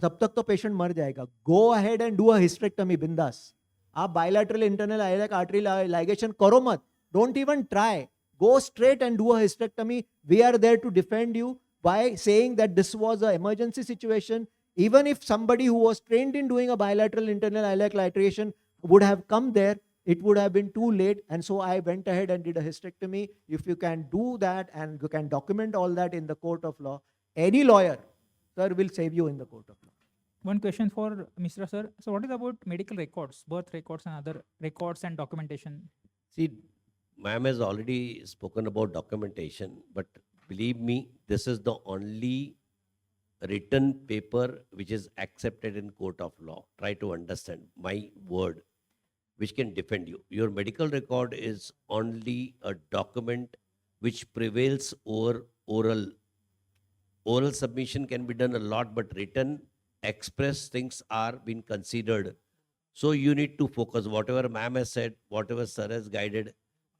तब तक तो पेशेंट मर जाएगा. Go ahead and do a hysterectomy बिंदास. आप bilateral internal iliac artery ligation करो मत. Don't even try. Go straight and do a hysterectomy. We are there to defend you by saying that this was an emergency situation. Even if somebody who was trained in doing a bilateral internal iliac ligation would have come there, it would have been too late. And so I went ahead and did a hysterectomy. If you can do that and you can document all that in the court of law, any lawyer, sir, will save you in the court of law. One question for Mr. Sir. So what is about medical records, birth records and other records and documentation? See, ma'am has already spoken about documentation, but believe me, this is the only written paper which is accepted in court of law. Try to understand my word, which can defend you. Your medical record is only a document which prevails over oral. Oral submission can be done a lot, but written, express things are being considered. So you need to focus. Whatever ma'am has said, whatever sir has guided,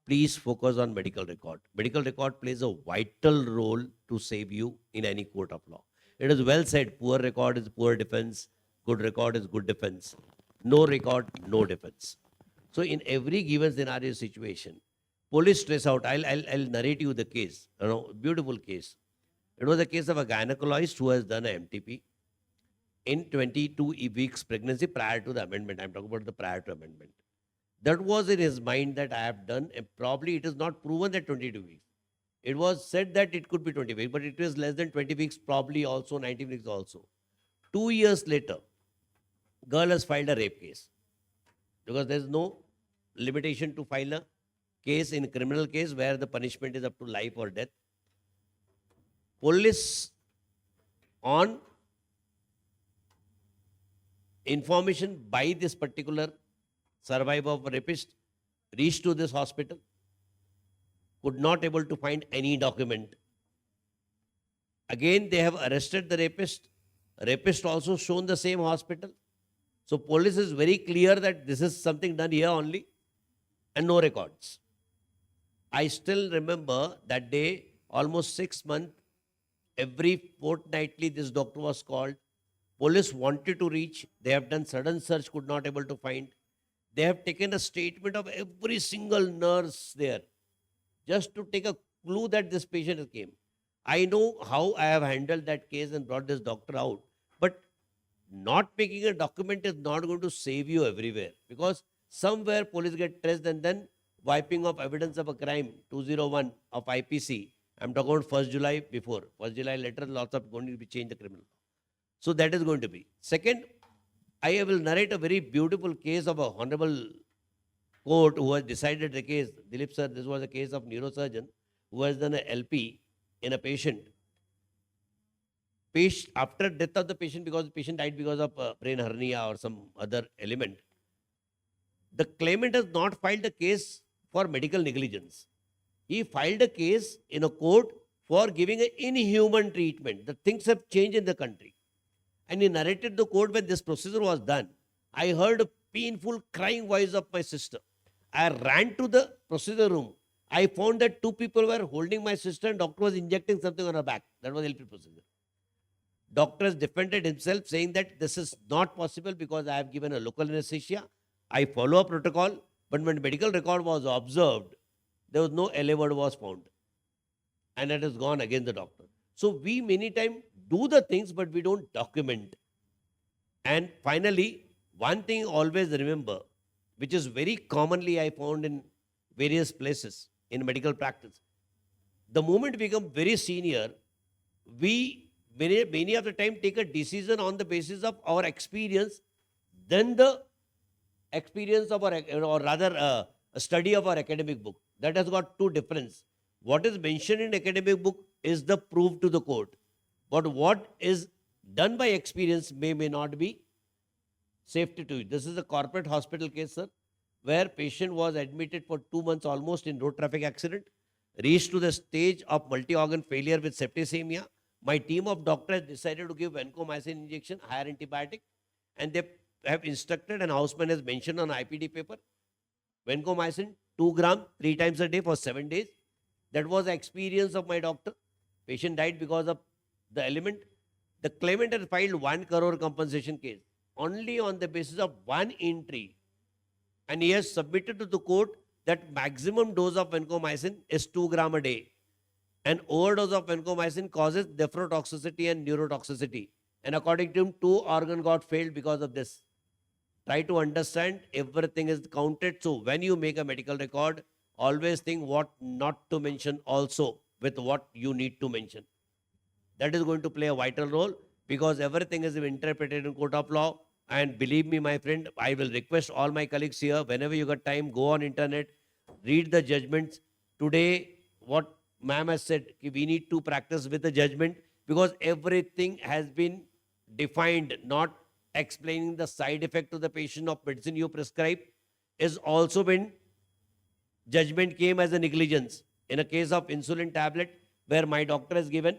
please focus on medical record. Medical record plays a vital role to save you in any court of law. It is well said, poor record is poor defense, good record is good defense. No record, no defense. So in every given scenario situation, police stress out. I'll narrate you the case, beautiful case. It was a case of a gynecologist who has done a MTP in 22 weeks pregnancy prior to the amendment. I'm talking about the prior to amendment. That was in his mind that I have done, and probably it is not proven that 22 weeks. It was said that it could be 20 weeks, but it was less than 20 weeks, probably also 19 weeks also. 2 years later, girl has filed a rape case. Because there's no limitation to file a case in criminal case where the punishment is up to life or death. Police on information by this particular survivor of a rapist reached to this hospital, could not able to find any document. Again, they have arrested the rapist. Rapist also shown the same hospital. So police is very clear that this is something done here only and no records. I still remember that day, almost 6 months, every fortnightly this doctor was called. Police wanted to reach. They have done sudden search, could not able to find. They have taken a statement of every single nurse there just to take a clue that this patient came. I know how I have handled that case and brought this doctor out, but not making a document is not going to save you everywhere, because somewhere police get traced and then wiping of evidence of a crime, 201 of IPC. I'm talking about 1st July before. 1st July later, lots of going to be changed the criminal law. So that is going to be. Second, I will narrate a very beautiful case of a honorable court who has decided the case. Dilip sir, this was a case of neurosurgeon who has done a LP in a patient. After death of the patient, because the patient died because of brain hernia or some other element, the claimant has not filed a case for medical negligence. He filed a case in a court for giving an inhuman treatment. The things have changed in the country. And he narrated the court when this procedure was done. I heard a painful crying voice of my sister. I ran to the procedure room. I found that 2 people were holding my sister and doctor was injecting something on her back. That was LP procedure. Doctor has defended himself, saying that this is not possible because I have given a local anesthesia. I follow a protocol, but when medical record was observed, there was no LA word was found. And it has gone against the doctor. So we many times do the things, but we don't document. And finally, one thing always remember, which is very commonly I found in various places in medical practice. The moment we become very senior, we many of the time take a decision on the basis of our experience, then the experience of our, or rather a study of our academic book. That has got two differences. What is mentioned in academic book is the proof to the court. But what is done by experience may not be safety to you. This is a corporate hospital case, sir, where patient was admitted for 2 months almost in road traffic accident, reached to the stage of multi-organ failure with septicemia. My team of doctors decided to give vancomycin injection, higher antibiotic, and they have instructed, and houseman has mentioned on IPD paper, vancomycin 2 grams 3 times a day for 7 days. That was the experience of my doctor. Patient died because of the element. The claimant had filed 1 crore compensation case only on the basis of one entry. And he has submitted to the court that maximum dose of vancomycin is 2 grams a day. And overdose of vancomycin causes nephrotoxicity and neurotoxicity. And according to him, 2 organs got failed because of this. Try to understand, everything is counted. So when you make a medical record, always think what not to mention also with what you need to mention. That is going to play a vital role, because everything is interpreted in court of law. And believe me, my friend, I will request all my colleagues here, whenever you got time, go on internet, read the judgments. Today, what ma'am has said, we need to practice with the judgment, because everything has been defined, not explaining the side effect to the patient of medicine you prescribe, is also been, judgment came as a negligence. In a case of insulin tablet, where my doctor has given,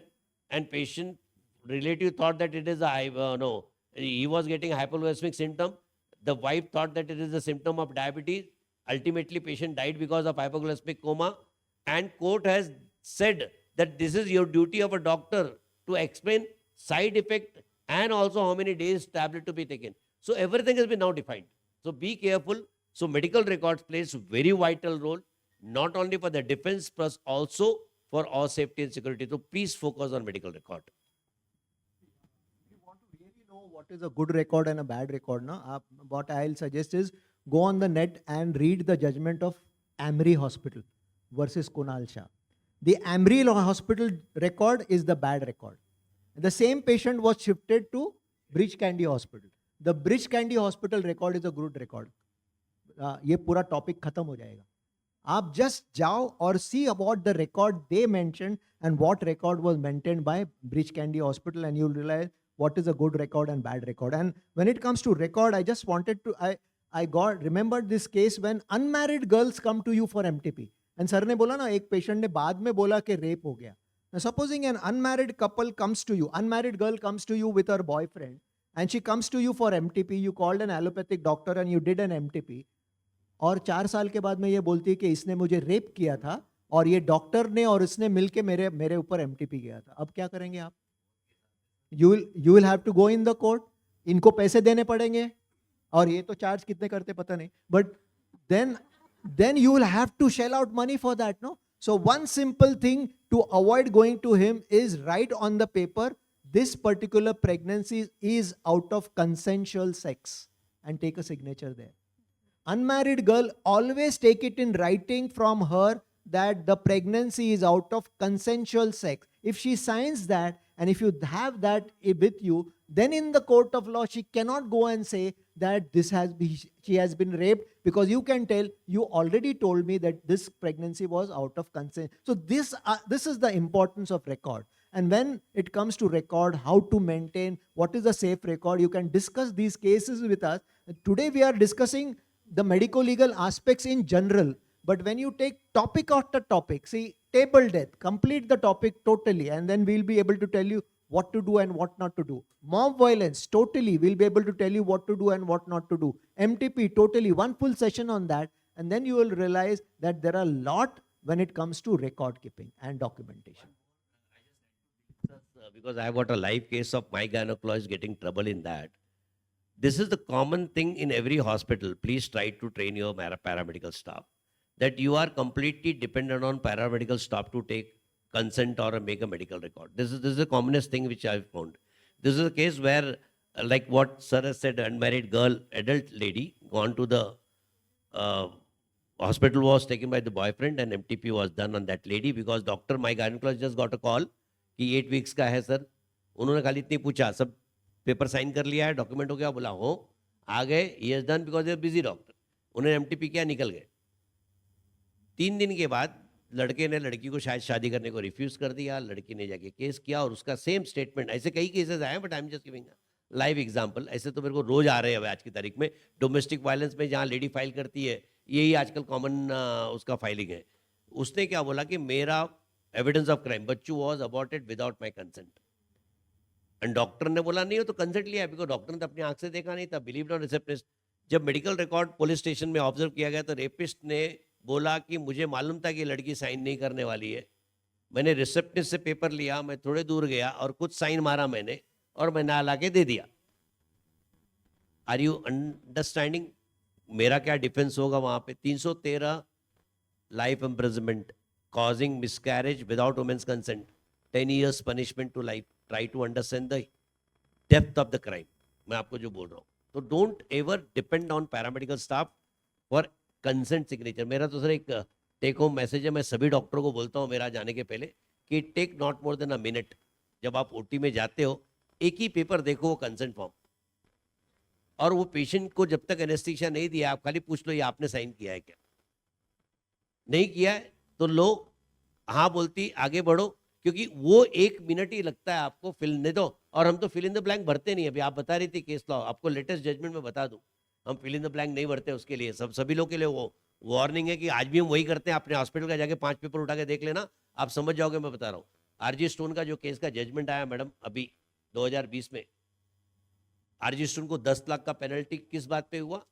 and patient relative thought that it is a, he was getting hypoglycemic symptom. The wife thought that it is a symptom of diabetes. Ultimately, patient died because of hypoglycemic coma. And court has said that this is your duty of a doctor to explain side effect and also how many days tablet to be taken. So everything has been now defined. So be careful. So medical records plays very vital role, not only for the defense, plus also for our safety and security. So please focus on medical record. What is a good record and a bad record? No? What I'll suggest is go on the net and read the judgment of Amri Hospital versus Kunal Shah. The Amri Hospital record is the bad record. The same patient was shifted to Bridge Candy Hospital. The bridge Candy hospital record is a good record. ये पूरा topic खत्म हो जाएगा. आप just जाओ और see about the record they mention and what record was maintained by Breach Candy hospital and you will realise what is a good record and bad record. And when it comes to record, I just wanted to, remembered this case when unmarried girls come to you for MTP. And sir ने बोला ना, एक patient ने बाद में बोला कि rape हो गया. Now supposing an unmarried couple comes to you, unmarried girl comes to you with her boyfriend, and she comes to you for MTP, you called an allopathic doctor and you did an MTP, और 4 साल के बाद में ये बोलती है कि इसने मुझे रेप किया था और ये डॉक्टर ने और इसने मिलके मेरे ऊपर MTP किया था. अब क्या करेंगे आप? You will have to go in the court. इनको पैसे देने पड़ेंगे और ये तो चार्ज कितने करते पता नहीं. But then you will have to shell out money for that, no? So one simple thing to avoid going to him is write on the paper, this particular pregnancy is out of consensual sex, and take a signature there. Unmarried girl, always take it in writing from her that the pregnancy is out of consensual sex. If she signs that, and if you have that with you, then in the court of law, she cannot go and say that she has been raped, because you can tell, you already told me that this pregnancy was out of consent. So this is the importance of record. And when it comes to record, how to maintain, what is a safe record, you can discuss these cases with us. Today we are discussing the medico-legal aspects in general. But when you take topic after topic, see, table death, complete the topic totally, and then we'll be able to tell you what to do and what not to do. Mob violence, totally, we'll be able to tell you what to do and what not to do. MTP, totally, one full session on that, and then you will realize that there are a lot when it comes to record keeping and documentation. Because I have got a live case of my gynecologist getting trouble in that. This is the common thing in every hospital. Please try to train your paramedical staff, that you are completely dependent on paramedical staff to take consent or make a medical record. This is the commonest thing which I've found. This is a case where, like what sir has said, unmarried girl, adult lady, gone to the hospital, was taken by the boyfriend, and MTP was done on that lady because doctor, my gynecologist, just got a call कि 8 weeks का है sir. उन्होंने खाली इतनी पूछा, सब paper sign कर लिया है, डॉक्यूमेंट हो गया, बोला हो, आ गए, he has done because they are busy doctor. उन्होंने MTP किया, निकल गए. 3 दिन के बाद लड़के ने लड़की को शायद शादी करने को रिफ्यूज कर दिया, लड़की ने जाके केस किया और उसका सेम स्टेटमेंट. ऐसे कई केसेस आए, but I am just giving live example. ऐसे तो मेरे को रोज आ रहे हैं आज की तारीख में. डोमेस्टिक वायलेंस में जहाँ लेडी फाइल करती है, यही आजकल कॉमन उसका फाइलिंग है. उसने क्या बोला कि मेरा एविडेंस ऑफ क्राइम, बच्चू was aborted without my consent. And doctor ने बोला नहीं हो तो कंसेंट लिया, बिकॉज डॉक्टर ने तो अपनी आंख से देखा नहीं था, बिलीव नॉट रिसेप्शनिस्ट. जब मेडिकल रिकॉर्ड पुलिस स्टेशन में ऑब्जर्व किया गया तो रेपिस्ट ने बोला कि मुझे मालूम था कि लड़की साइन नहीं करने वाली है. मैंने रिसेप्शनिस्ट से पेपर लिया, मैं थोड़े दूर गया और कुछ साइन मारा मैंने और मैं ना लाके दे दिया. आर यू अंडरस्टैंडिंग मेरा क्या डिफेंस होगा वहां पे? 313 life imprisonment, causing miscarriage without women's consent, 10 years punishment to life. Try to understand the depth of the crime. मैं आपको जो बोल रहा हूँ, तो don't ever depend on paramedical staff for consent signature. मेरा तो सर एक टेक होम मैसेज है, मैं सभी डॉक्टरों को बोलता हूँ मेरा जाने के पहले कि take not more than a minute. जब आप ओटी में जाते हो, एक ही पेपर देखो, वो कंसेंट फॉर्म, और वो पेशेंट को जब तक एनेस्थीसिया नहीं दिया, आप खाली पूछ लो ये आपने साइन किया है क्या. नहीं किया है तो लो हाँ बोलती आगे बढ़ो, क्योंकि वो 1 मिनट ही लगता है आपको फिल नहीं दो. और हम तो फिल इन द ब्लैंक भरते नहीं. अभी आप बता रही थी केस लॉ, आपको लेटेस्ट जजमेंट में बता दूं, हम फिल इन द ब्लैंक नहीं भरते. उसके लिए सभी लोग के लिए वो वार्निंग है कि आज भी हम वही करते हैं. अपने हॉस्पिटल का जाके 5 पेपर उठा के देख लेना, आप समझ जाओगे मैं बता रहा हूँ. आरजी स्टोन का जो केस का जजमेंट आया मैडम अभी 2020 में, आरजी स्टोन को 10 लाख का पेनल्टी किस बात पे हुआ?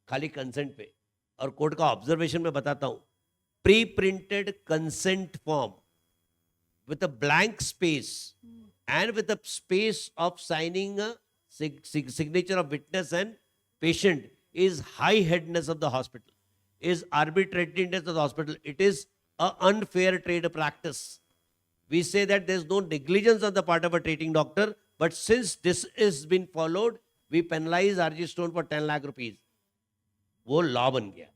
खाली कंसेंट पे. और कोर्ट का ऑब्जर्वेशन में बताता हूँ, pre-printed consent form with a blank space and with a space of signing a signature of witness and patient is high-headedness of the hospital, is arbitrariness of the hospital. It is an unfair trade practice. We say that there is no negligence on the part of a treating doctor, but since this is been followed, we penalize RG Stone for 10 lakh rupees. वो law बन गया.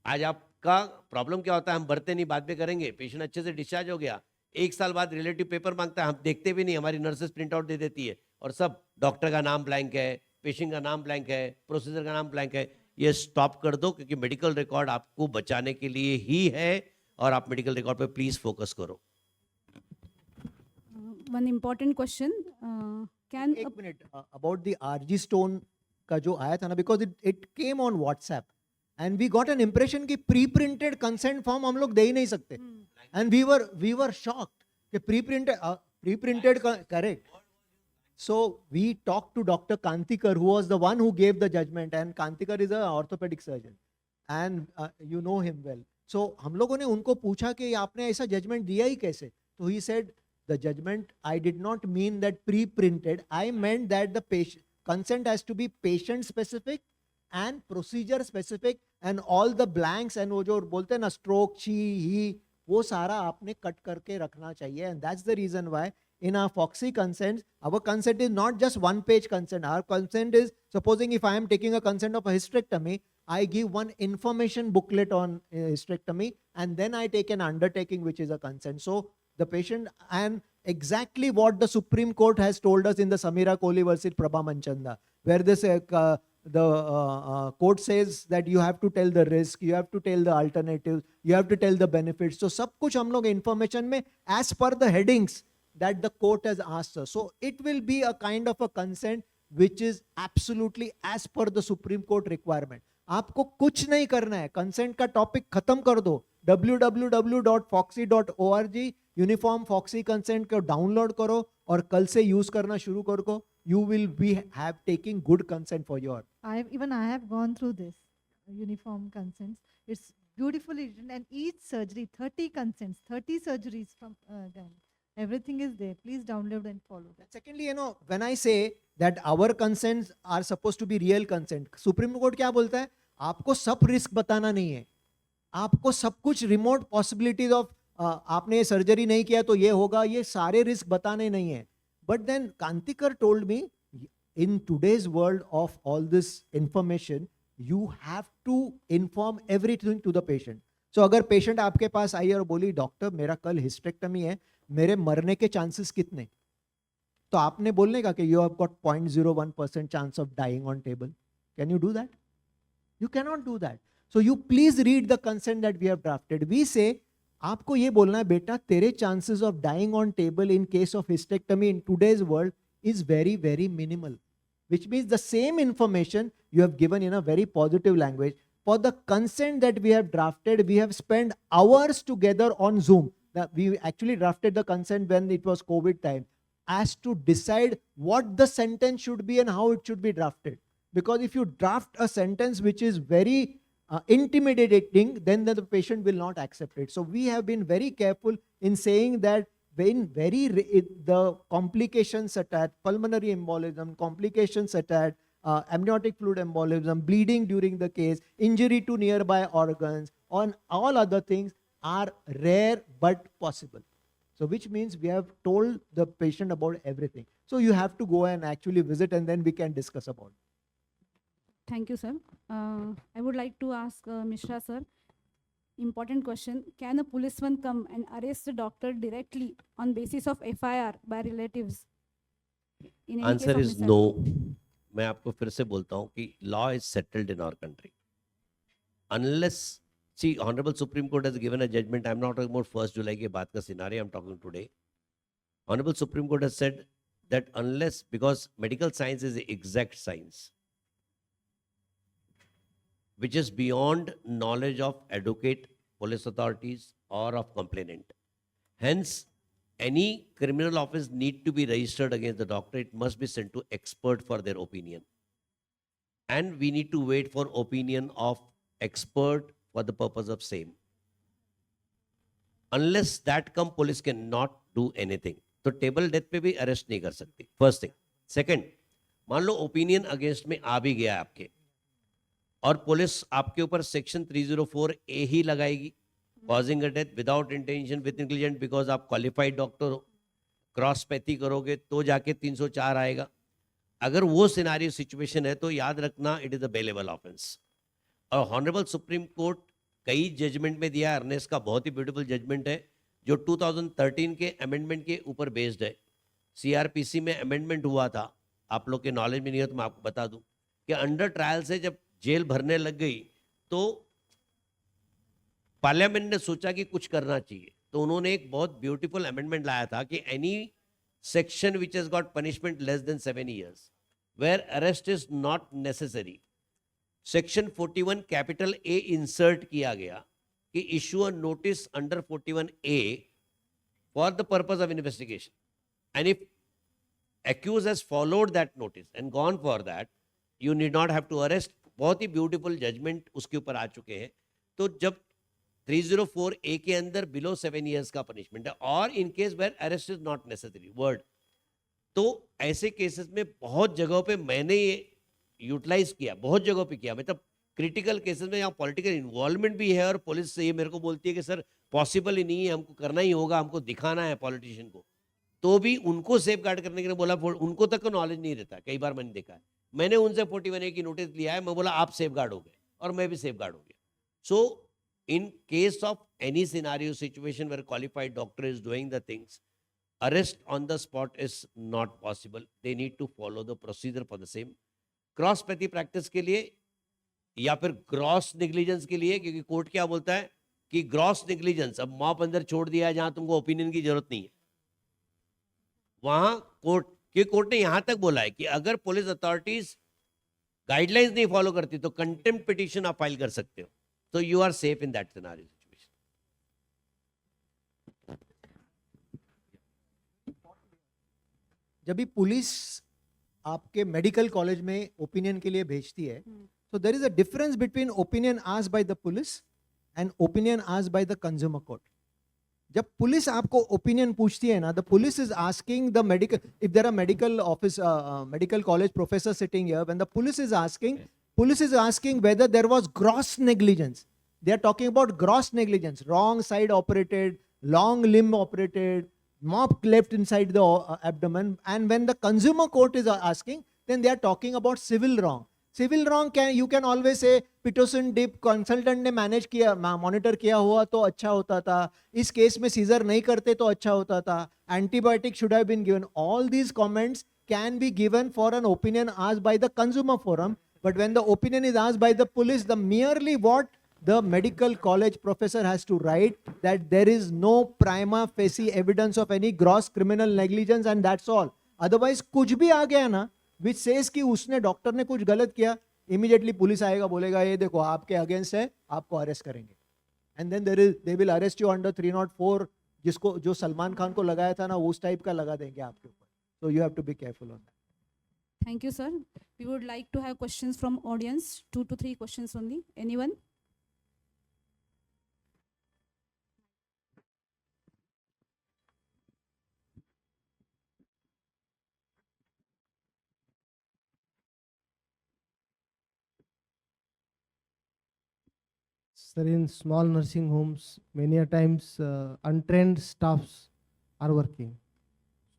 आज आप का problem क्या होता है, हम भरते नहीं, बाद में करेंगे. पेशेंट अच्छे से डिस्चार्ज हो गया, 1 साल बाद रिलेटिव पेपर मांगता है, हम देखते भी नहीं, हमारी नर्सेस प्रिंट आउट दे देती है और सब डॉक्टर का नाम ब्लैंक है, पेशेंट का नाम ब्लैंक है, प्रोसीजर का नाम ब्लैंक है, ये स्टॉप कर दो, क्योंकि मेडिकल रिकॉर्ड आपको बचाने के लिए ही है और आप मेडिकल रिकॉर्ड पे प्लीज फोकस करो. One important question. Can एक minute about the RG stone का जो आया था ना, because it came on WhatsApp and we got an impression कि प्री प्रिंटेड कंसेंट फॉर्म हम लोग दे ही नहीं सकते, एंड वी वर शॉक्ड कि pre printed correct. So we talked to Dr. Kantikar, who was the one who gave the judgment, and Kantikar is an orthopedic surgeon, and you know him well. So हम लोगों ने उनको पूछा कि आपने ऐसा judgment दिया ही कैसे? So he said, the judgment, I did not mean that pre-printed. I meant that the patient consent has to be patient specific and procedure specific, and all the blanks and वो जो बोलते हैं ना stroke, she, he, वो सारा आपने cut करके रखना चाहिए, and that's the reason why in our Foxy consents, our consent is not just one page consent. Our consent is, supposing if I am taking a consent of a hysterectomy, I give one information booklet on hysterectomy, and then I take an undertaking which is a consent. So the patient, and exactly what the Supreme Court has told us in the Samira Kohli versus Prabha Manchanda, where this court says that you have to tell the risk, you have to tell the alternatives, you have to tell the benefits. So सब कुछ हम लोग information में as per the headings that the court has asked us. So it will be a kind of a consent which is absolutely as per the Supreme Court requirement. आपको कुछ नहीं करना है, consent का topic खत्म कर दो. www.foxy.org यूनिफॉर्म फॉक्सी कंसेंट को डाउनलोड करो और कल से यूज करना शुरू करो. You will be taking good consent for your. I have gone through this uniform consents. It's beautifully written, and each surgery, 30 consents, 30 surgeries from done. Everything is there. Please download and follow that. Secondly, when I say that our consents are supposed to be real consent, supreme court क्या बोलता है? आपको सब risk बताना नहीं है, आपको सब कुछ रिमोट पॉसिबिलिटीज ऑफ आपने ये सर्जरी नहीं किया तो ये होगा, ये सारे रिस्क बताने नहीं है. But then Kantikar told me, in today's world of all this information you have to inform everything to the patient. So अगर पेशेंट आपके पास आई और बोली डॉक्टर मेरा कल हिस्टेक्टमी है, मेरे मरने के चांसेस कितने, तो आपने बोलने का कि you have got 0.01% chance of dying on table. Can you do that? You can not do that. So you please read the consent that we have drafted. We say आपको ये बोलना है बेटा तेरे chances of dying on table in case of hysterectomy in today's world is very very minimal, which means the same information you have given in a very positive language. For the consent that we have drafted, we have spent hours together on Zoom. We actually drafted the consent when it was COVID time, as to decide what the sentence should be and how it should be drafted. Because if you draft a sentence which is very intimidating, then the patient will not accept it. So we have been very careful in saying that when the complications such as pulmonary embolism, complications such as amniotic fluid embolism, bleeding during the case, injury to nearby organs, on all other things are rare but possible. So which means we have told the patient about everything. So you have to go and actually visit, and then we can discuss about it. Thank you, sir. I would like to ask Mishra, sir. Important question. Can a policeman come and arrest the doctor directly on basis of FIR by relatives? In any Answer case of is mishap? no. मैं आपको फिर से बोलता हूँ कि law is settled in our country. Unless, see, Honorable Supreme Court has given a judgment. I'm not talking about 1st July के बाद का scenario. I'm talking today. Honorable Supreme Court has said that unless, because medical science is the exact science, which is beyond knowledge of advocate, police authorities, or of complainant. Hence, any criminal offense need to be registered against the doctor. It must be sent to expert for their opinion. And we need to wait for opinion of expert for the purpose of same. Unless that come, police cannot do anything. तो table death पे भी arrest नहीं कर सकती. First thing. Second, मान लो opinion against में आ भी गया आपके, और पुलिस आपके ऊपर सेक्शन 304A ही लगाएगी, causing a death without intention with negligent, because आप क्वालिफाइड डॉक्टर हो, क्रॉस पैथी करोगे तो जाके 304 आएगा. अगर वो सिनारियो सिचुएशन है तो याद रखना it is a bailable offence. और हॉनरेबल सुप्रीम कोर्ट कई जजमेंट में दिया. अर्नेस का बहुत ही ब्यूटीफुल जजमेंट है जो 2013 के अमेंडमेंट के ऊपर बेस्ड है. CRPC में अमेंडमेंट हुआ था आप लोग के नॉलेज में नहीं है तो मैं आपको बता दूं कि अंडर ट्रायल से जब जेल भरने लग गई तो पार्लियामेंट ने सोचा कि कुछ करना चाहिए, तो उन्होंने एक बहुत ब्यूटीफुल अमेंडमेंट लाया था कि any section which has got punishment less than 7 years where arrest is not necessary, section 41 capital A insert किया गया कि issue a notice under 41A for the purpose of investigation, and if accused has followed that notice and gone for that, you need not have to arrest. बहुत ही beautiful judgement उसके ऊपर आ चुके हैं। तो जब 304A के अंदर बिलो 7 years का पनिशमेंट है और in case where arrest is not necessary word, तो ऐसे केसेस में बहुत जगहों पे मैंने ये यूटिलाइज किया, बहुत जगहों पे किया। मतलब क्रिटिकल केसेस में यहाँ पॉलिटिकल इन्वॉल्वमेंट भी है और पुलिस से ये मेरे को बोलती है कि सर पॉसिबल ही नहीं है, हमको करना ही होगा, हमको दिखाना है पॉलिटिशियन को, तो भी उनको सेफ गार्ड करने के लिए बोला, उनको तक का नॉलेज नहीं रहता। कई बार मैंने देखा है, मैंने उनसे 41A की नोटिस लिया है, मैं बोला आप सेफ गार्ड हो गए और मैं भी सेफ गार्ड हो गया। So in case of any scenario situation where qualified doctor is doing the things, arrest on the spot is not possible, they need to follow the procedure for the same. Crosspathy practice के लिए या फिर gross negligence के लिए, क्योंकि court क्या बोलता है कि ग्रॉस नेग्लिजेंस, अब मॉप अंदर छोड़ दिया है जहां तुमको ओपिनियन की जरूरत नहीं है, वहां कोर्ट ने यहां तक बोला है कि अगर पुलिस अथॉरिटीज गाइडलाइंस नहीं फॉलो करती तो कंटेम्प्ट पिटीशन आप फाइल कर सकते हो, तो you are safe in that scenario situation. जब भी पुलिस आपके मेडिकल कॉलेज में ओपिनियन के लिए भेजती है, so there is a difference between opinion asked by the police and opinion asked by the consumer court. जब पुलिस आपको ओपिनियन पूछती है ना, the police is asking the medical, if there are medical office, medical college professor sitting here, when the police is asking whether there was gross negligence. They are talking about gross negligence, wrong side operated, long limb operated, mop left inside the abdomen. And when the consumer court is asking, then they are talking about civil wrong. Civil wrong क्या, you can always say पिटोसन डिप consultant ने manage किया, monitor किया हुआ तो अच्छा होता था, इस केस में सीजर नहीं करते तो अच्छा होता था, antibiotic should have been given. All these comments can be given for an opinion asked by the consumer forum, but when the opinion is asked by the police, the merely what the medical college professor has to write, that there is no prima facie evidence of any gross criminal negligence, and that's all. Otherwise कुछ भी आ गया ना which says कि उसने doctor ने कुछ गलत किया, इमीडिएटली पुलिस आएगा, बोलेगा ये देखो आपके अगेंस्ट है, आपको अरेस्ट करेंगे, and then they will arrest you under 304, जिसको जो सलमान खान को लगाया था ना उस टाइप का लगा देंगे आपके ऊपर। So you have to be careful on that. Thank you, sir. We would like to have questions from audience, 2 to 3 questions only. Anyone? Sir, in small nursing homes, many a times untrained staffs are working.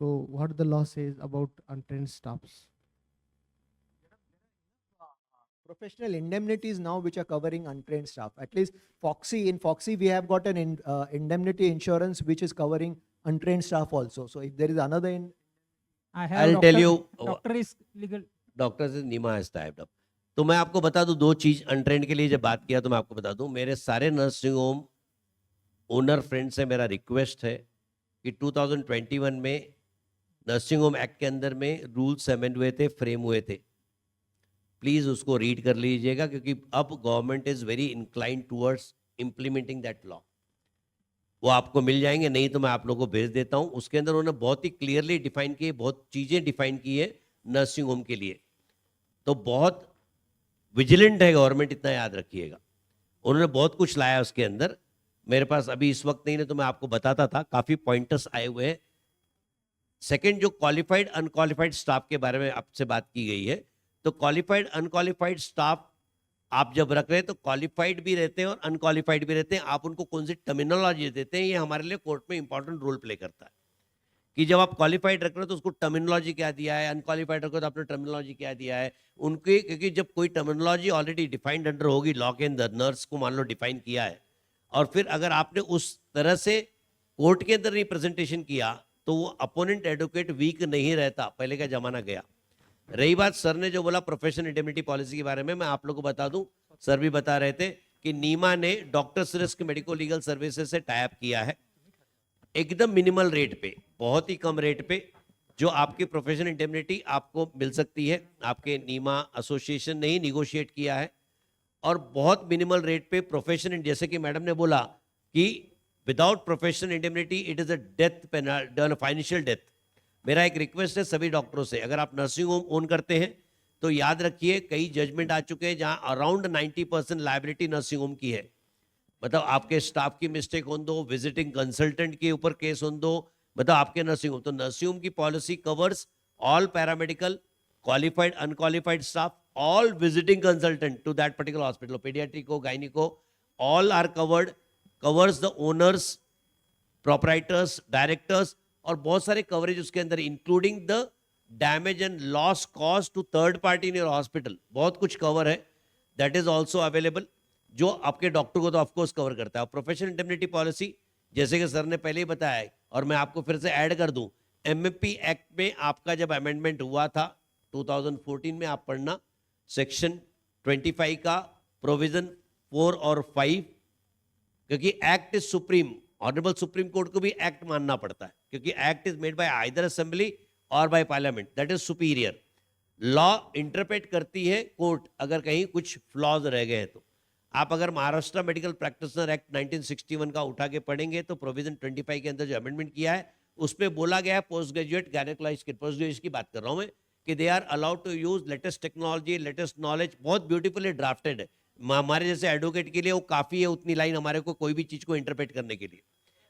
So what the law says about untrained staffs? Professional indemnities now which are covering untrained staff. At least in Foxy we have got an indemnity insurance which is covering untrained staff also. So if there is another I have I'll tell you, doctor is legal. Doctor से नीमा has typed up. तो मैं आपको बता दूं दो चीज, untrained के लिए जब बात किया तो मैं आपको बता दूं, मेरे सारे नर्सिंग होम ओनर फ्रेंड से मेरा रिक्वेस्ट है कि 2021 में नर्सिंग होम एक्ट के अंदर में रूल्स अमेंड हुए थे, फ्रेम हुए थे, प्लीज उसको रीड कर लीजिएगा, क्योंकि अब government is very inclined towards implementing that law. वो आपको मिल जाएंगे, नहीं तो मैं आप लोगों को भेज देता हूं। उसके अंदर उन्होंने बहुत ही क्लियरली डिफाइन किए, बहुत चीजें डिफाइन की है नर्सिंग होम के लिए, तो बहुत विजिलेंट है गवर्नमेंट, इतना याद रखिएगा। उन्होंने बहुत कुछ लाया उसके अंदर, मेरे पास अभी इस वक्त नहीं है तो मैं आपको बताता था, काफी पॉइंटर्स आए हुए हैं। सेकंड, जो क्वालिफाइड अनक्वालिफाइड स्टाफ के बारे में आपसे बात की गई है, तो क्वालिफाइड अनक्वालिफाइड स्टाफ आप जब रख रहे हैं तो क्वालिफाइड भी रहते हैं और अनक्वालिफाइड भी रहते हैं। आप उनको कौन सी टर्मिनोलॉजी देते हैं, ये हमारे लिए कोर्ट में इंपॉर्टेंट रोल प्ले करता है कि जब आप क्वालिफाइड रख रहे हो तो उसको टर्मिनोलॉजी क्या दिया है, अनक्वालिफाइड रखो तो आपने टर्मिनोलॉजी क्या दिया है उनके, क्योंकि जब कोई टर्मिनोलॉजी ऑलरेडी डिफाइंड अंडर होगी, लॉ के अंदर नर्स को मान लो डिफाइन किया है, और फिर अगर आपने उस तरह से कोर्ट के अंदर रिप्रेजेंटेशन किया तो वो अपोनेंट एडवोकेट वीक नहीं रहता, पहले का जमाना गया। रही बात सर ने जो बोला प्रोफेशनल इंडेमनिटी पॉलिसी के बारे में, मैं आप लोगों को बता दूं, सर भी बता रहे थे कि नीमा ने doctors risk medico legal services से टाई अप किया है एकदम मिनिमल रेट पे, बहुत ही कम रेट पे, जो आपकी प्रोफेशनल इंडेमनिटी आपको मिल सकती है। आपके नीमा एसोसिएशन ने ही निगोशिएट किया है और बहुत मिनिमल रेट पे प्रोफेशनल, जैसे कि मैडम ने बोला कि without professional indemnity it is a death penalty, financial death. मेरा एक रिक्वेस्ट है सभी डॉक्टरों से, अगर आप नर्सिंग होम ओन करते हैं तो याद रखिए कई जजमेंट आ चुके हैं जहां अराउंड 90% लायबिलिटी नर्सिंग होम की है। मतलब आपके स्टाफ की मिस्टेक हो दो, विजिटिंग कंसल्टेंट के ऊपर केस हो दो, मतलब आपके नर्सिंग होम, तो नर्सिंग होम की policy covers all paramedical, qualified unqualified staff, all visiting consultant to that particular hospital, pediatric हो, gynae, all are covered, covers the owners, proprietors, directors, और बहुत सारे कवरेज उसके अंदर including the damage and loss cause to third party in your hospital, बहुत कुछ cover है, that is also available, जो आपके डॉक्टर को तो ऑफकोर्स कवर करता है। प्रोफेशनल इंडेमनिटी पॉलिसी जैसे कि सर ने पहले ही बताया है और मैं आपको फिर से ऐड कर दूं, एमएफपी एक्ट में आपका जब अमेंडमेंट हुआ था 2014 में, आप पढ़ना सेक्शन 25 का प्रोविजन 4 और 5, क्योंकि act is supreme, honourable supreme court को भी एक्ट मानना पड़ता है, क्योंकि act is made by either assembly और by parliament, that is superior. Law interpret करती है कोर्ट, अगर कहीं कुछ फ्लॉज रह गए हैं तो। आप अगर महाराष्ट्र मेडिकल प्रैक्टिशनर एक्ट 1961 का उठा के पढ़ेंगे तो प्रोविजन 25 के अंदर जो अमेंडमेंट किया है उसमें बोला गया है पोस्ट ग्रेजुएट गायनेकोलॉजिस्ट की, पोस्ट ग्रेजुएट की बात कर रहा हूं मैं, कि they are allowed to use latest technology, latest knowledge, बहुत ब्यूटीफुली ड्राफ्टेड है। हमारे जैसे एडवोकेट के लिए वो काफी है, उतनी लाइन हमारे को कोई भी चीज को इंटरप्रेट करने के लिए,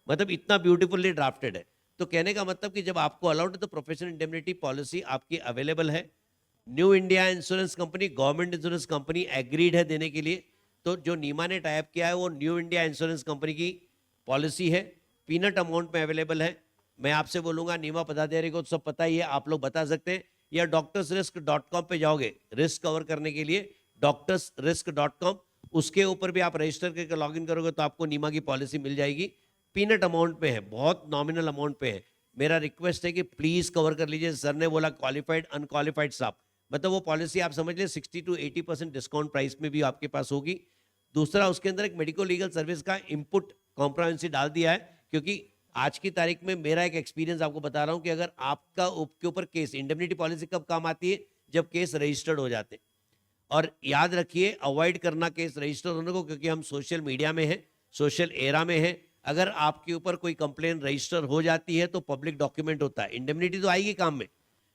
मतलब इतना ब्यूटीफुली ड्राफ्टेड है। तो कहने का मतलब कि जब आपको अलाउड है तो प्रोफेशनल इंडेमनिटी पॉलिसी आपकी अवेलेबल है। New India insurance company, government insurance company agreed है देने के लिए, तो जो नीमा ने टाइप किया है वो न्यू इंडिया इंश्योरेंस कंपनी की पॉलिसी है, पीनट अमाउंट में अवेलेबल है। मैं आपसे बोलूंगा नीमा पदाधिकारी को तो सब पता ही है, आप लोग बता सकते हैं, या doctorsrisk.com पे जाओगे रिस्क कवर करने के लिए, doctorsrisk.com, उसके ऊपर भी आप रजिस्टर करके लॉग इन करोगे तो आपको नीमा की पॉलिसी मिल जाएगी। पीनट अमाउंट पे है, बहुत नॉमिनल अमाउंट पे है। मेरा रिक्वेस्ट है कि प्लीज कवर कर लीजिए। सर ने बोला क्वालिफाइड अनक्वालिफाइड स्टाफ, मतलब वो पॉलिसी आप समझ ले 60 to 80% डिस्काउंट प्राइस में भी आपके पास होगी। दूसरा, उसके अंदर एक मेडिको लीगल सर्विस का इनपुट कॉम्प्रोहेंसिव डाल दिया है, क्योंकि आज की तारीख में मेरा एक एक्सपीरियंस आपको बता रहा हूं कि अगर आपका के ऊपर केस, इंडेमनिटी पॉलिसी कब काम आती है, जब केस रजिस्टर्ड हो जाते हैं। और याद रखिए अवॉइड करना केस रजिस्टर होने को, क्योंकि हम सोशल मीडिया में हैं, सोशल एरा में हैं। अगर आपके ऊपर कोई कंप्लेन रजिस्टर हो जाती है तो पब्लिक डॉक्यूमेंट होता है, इंडेमनिटी तो आएगी काम में,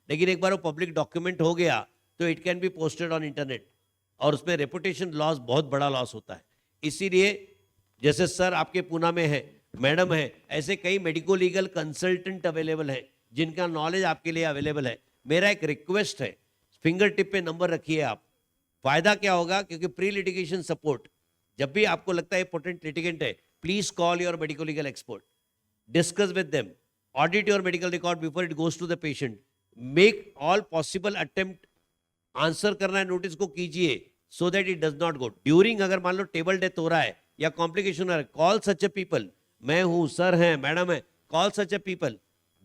लेकिन एक बार वो पब्लिक डॉक्यूमेंट हो गया तो it can be posted on internet, और उसमें रेपुटेशन लॉस, बहुत बड़ा लॉस होता है। इसीलिए जैसे सर आपके पूना में है, मैडम है, ऐसे कई मेडिको लीगल कंसल्टेंट अवेलेबल हैं जिनका नॉलेज आपके लिए अवेलेबल है। मेरा एक रिक्वेस्ट है, फिंगर टिप पे नंबर रखिए आप। फायदा क्या होगा, क्योंकि प्री लिटिगेशन सपोर्ट, जब भी आपको लगता है पोटेंट लिटिगेंट है, please call your medico legal expert, discuss with them, audit your medical record before it goes to the patient, make all possible attempt, answer करना है नोटिस को कीजिए, so that it does not go during, अगर मान लो table death हो रहा है या कॉम्प्लिकेशन हो रहा है, कॉल सच ए पीपल, मैं हूं, सर हैं, मैडम है, call such A people,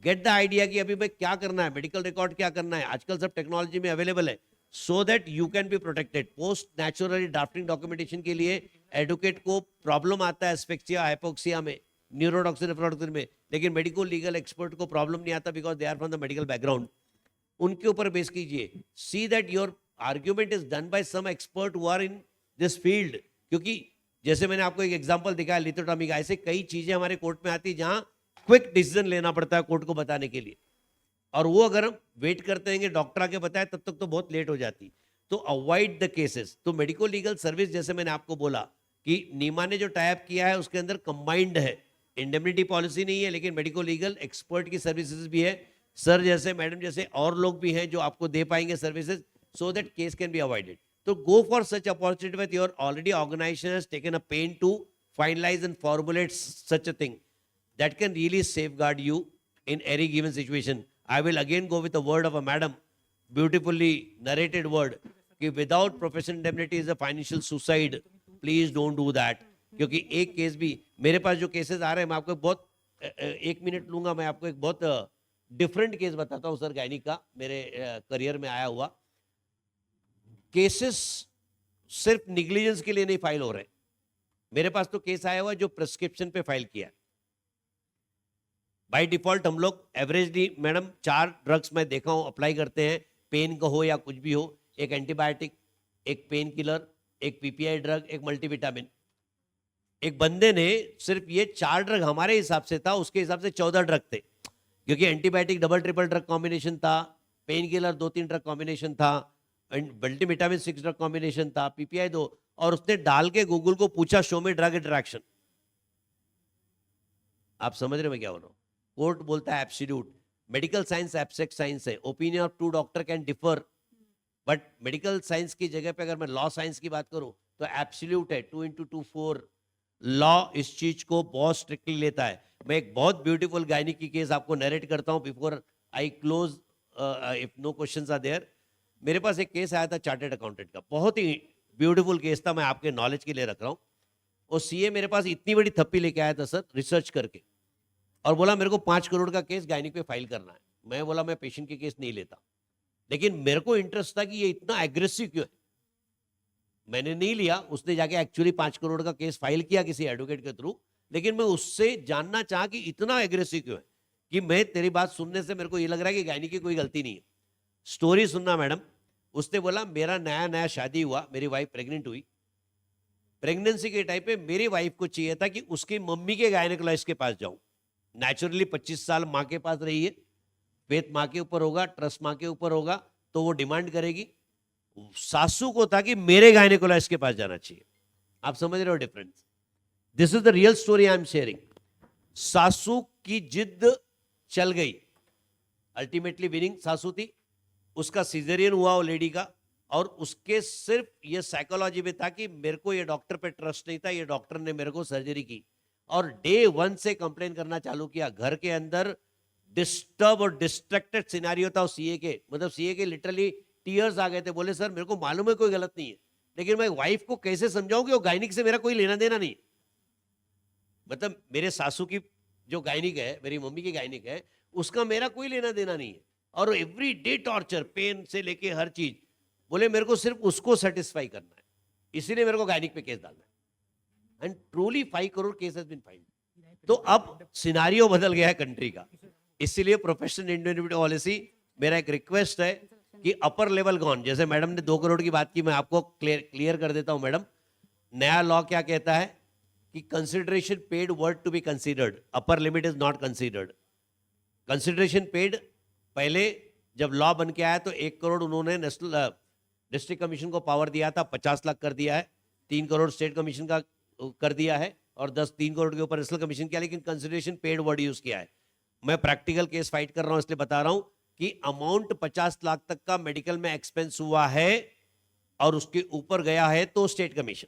get the idea कि अभी भाई क्या करना है, मेडिकल रिकॉर्ड क्या करना है, आजकल सब टेक्नोलॉजी में अवेलेबल है, so that you can be protected. Post naturally drafting documentation के लिए एडवोकेट को प्रॉब्लम आता है एस्फिक्सिया, हाइपोक्सिया में, न्यूरोटॉक्सिन में, लेकिन मेडिको लीगल एक्सपर्ट को प्रॉब्लम नहीं आता, because they are from the medical background. उनके ऊपर बेस कीजिए, see that your argument is done by some expert who are in this field, क्योंकि जैसे मैंने आपको एक एग्जांपल दिखाया लिथोटॉमी का, ऐसे कई चीजें हमारे कोर्ट में आती है जहां क्विक डिसीजन लेना पड़ता है कोर्ट को बताने के लिए, और वो अगर हम वेट करते हैं डॉक्टर आके बताए तब तक तो बहुत लेट हो जाती। तो अवॉइड द केसेस। तो मेडिको लीगल सर्विस, जैसे मैंने आपको बोला कि नीमा ने जो टाइप किया है उसके अंदर कंबाइंड है, इंडेमनिटी पॉलिसी नहीं है लेकिन मेडिको लीगल एक्सपर्ट की सर्विसेज भी है। सर जैसे, मैडम जैसे और लोग भी हैं जो आपको दे पाएंगे services, so that case can be avoided. So go for such opportunity with your already organization has taken a pain to finalize and formulate such a thing that can really safeguard you in any given situation. I will again go with the word of a madam, beautifully narrated word, कि without professional indemnity is a financial suicide. Please don't do that. क्योंकि एक case भी, मेरे पास जो cases आ रहे हैं, मैं आपको बहुत एक मिनट लूंगा, मैं आपको एक बहुत डिफरेंट केस बताता हूं सर गायनिक का, मेरे करियर में आया हुआ। केसेस सिर्फ निग्लिजेंस के लिए नहीं फाइल हो रहे। मेरे पास तो केस आया हुआ जो प्रिस्क्रिप्शन पे फाइल किया है। बाय डिफॉल्ट हम लोग एवरेजली मैडम 4 ड्रग्स मैं देखा हूं अप्लाई करते हैं, पेन का हो या कुछ भी हो, एक एंटीबायोटिक, एक पेन किलर, एक पीपीआई ड्रग, एक मल्टीविटामिन। एक बंदे ने सिर्फ ये 4 ड्रग हमारे हिसाब से था, उसके हिसाब से 14 ड्रग थे, क्योंकि antibiotic double triple drug combination था, पेन किलर 2-3 ड्रग कॉम्बिनेशन था, मल्टीविटामिन 6 ड्रग कॉम्बिनेशन था, पीपीआई 2, और उसने डाल के गूगल को पूछा शो में ड्रग इंटरेक्शन। आप समझ रहे मैं क्या बोल रहा हूं? कोर्ट बोलता है absolute. Medical science abstract science है, opinion of 2 doctor can differ, but medical science की जगह पे अगर मैं लॉ साइंस की बात करूं तो एब्सोल्यूट है, 2 × 2 4। लॉ इस चीज को बहुत स्ट्रिक्टली लेता है। मैं एक बहुत ब्यूटीफुल गायनिक की केस आपको नरेट करता हूं before I close, if no questions are there. मेरे पास एक केस आया था चार्टर्ड अकाउंटेंट का, बहुत ही ब्यूटीफुल केस था, मैं आपके नॉलेज के लिए रख रहा हूं। और सीए मेरे पास इतनी बड़ी थप्पी लेके आया था सर रिसर्च करके, और बोला मेरे को 5 करोड़ का केस गायनिक पे फाइल करना है। मैं बोला मैं पेशेंट के केस नहीं लेता, लेकिन मेरे को इंटरेस्ट था कि ये इतना एग्रेसिव क्यों है। मैंने नहीं लिया, उसने जाके एक्चुअली 5 करोड़ का केस फाइल किया किसी एडवोकेट के थ्रू, लेकिन मैं उससे जानना चाहा कि इतना एग्रेसिव क्यों है। कि मैं तेरी बात सुनने से मेरे को ये लग रहा है कि गायनिक की कोई गलती नहीं है। स्टोरी सुनना मैडम। उसने बोला मेरा नया नया शादी हुआ, मेरी वाइफ प्रेग्नेंट हुई, प्रेगनेंसी के टाइम पे मेरी वाइफ को चाहिए था कि उसकी मम्मी के गायनेकोलॉजिस्ट के पास जाऊं। नेचुरली 25 साल माँ के पास रही है, फेथ माँ के ऊपर होगा, ट्रस्ट माँ के ऊपर होगा, तो वो डिमांड करेगी। सासू को था कि मेरे गायनेकोलॉजिस्ट के पास जाना चाहिए। आप समझ रहे हो difference? This is the real story I am sharing. सासू की जिद चल गई, अल्टीमेटली विनिंग सासू थी। उसका सिजेरियन हुआ वो लेडी का, और उसके सिर्फ ये साइकोलॉजी में था कि मेरे को ये डॉक्टर पे ट्रस्ट नहीं था, ये डॉक्टर ने मेरे को सर्जरी की, और डे 1 से कंप्लेन करना चालू किया। घर के अंदर डिस्टर्ब और डिस्ट्रैक्टेड सिनेरियो था सीए के, मतलब सीए के लिटरली टीयर्स आ गए थे। बोले सर मेरे को मालूम है कोई गलत नहीं है, लेकिन मैं वाइफ को कैसे समझाऊं कि वो गायनिक से मेरा कोई लेना देना नहीं। मतलब मेरे सासू की जो गायनिक है, मेरी मम्मी की गायनिक है, उसका मेरा कोई लेना देना नहीं है, और एवरी डे टॉर्चर, पेन से लेके हर चीज। बोले मेरे को सिर्फ उसको सेटिस्फाई करना है, इसीलिए मेरे को गायनिक पे केस डालना है। And truly 5 crore case has been filed. तो अब सिनारियो बदल गया है कंट्री का, इसीलिए प्रोफेशनल इंडिपेंडेंट पॉलिसी, मेरा एक रिक्वेस्ट है कि अपर लेवल गॉन, जैसे मैडम ने 2 करोड़ की बात की, मैं आपको क्लियर कर देता हूं मैडम। नया लॉ क्या कहता है कि consideration paid word to be considered, upper limit is not considered. Consideration paid पहले जब लॉ बन के आया तो 1 करोड़ उन्होंने नेशनल डिस्ट्रिक्ट कमीशन को पावर दिया था, 50 लाख कर दिया है, 3 करोड़ स्टेट कमीशन का कर दिया है, और 3 करोड़ के ऊपर नेशनल कमीशन किया, लेकिन कंसिडरेशन पेड वर्ड यूज किया है। मैं प्रैक्टिकल केस फाइट कर रहा हूं, इसलिए बता रहा हूं कि अमाउंट 50 लाख तक का मेडिकल में एक्सपेंस हुआ है और उसके ऊपर गया है तो स्टेट कमीशन।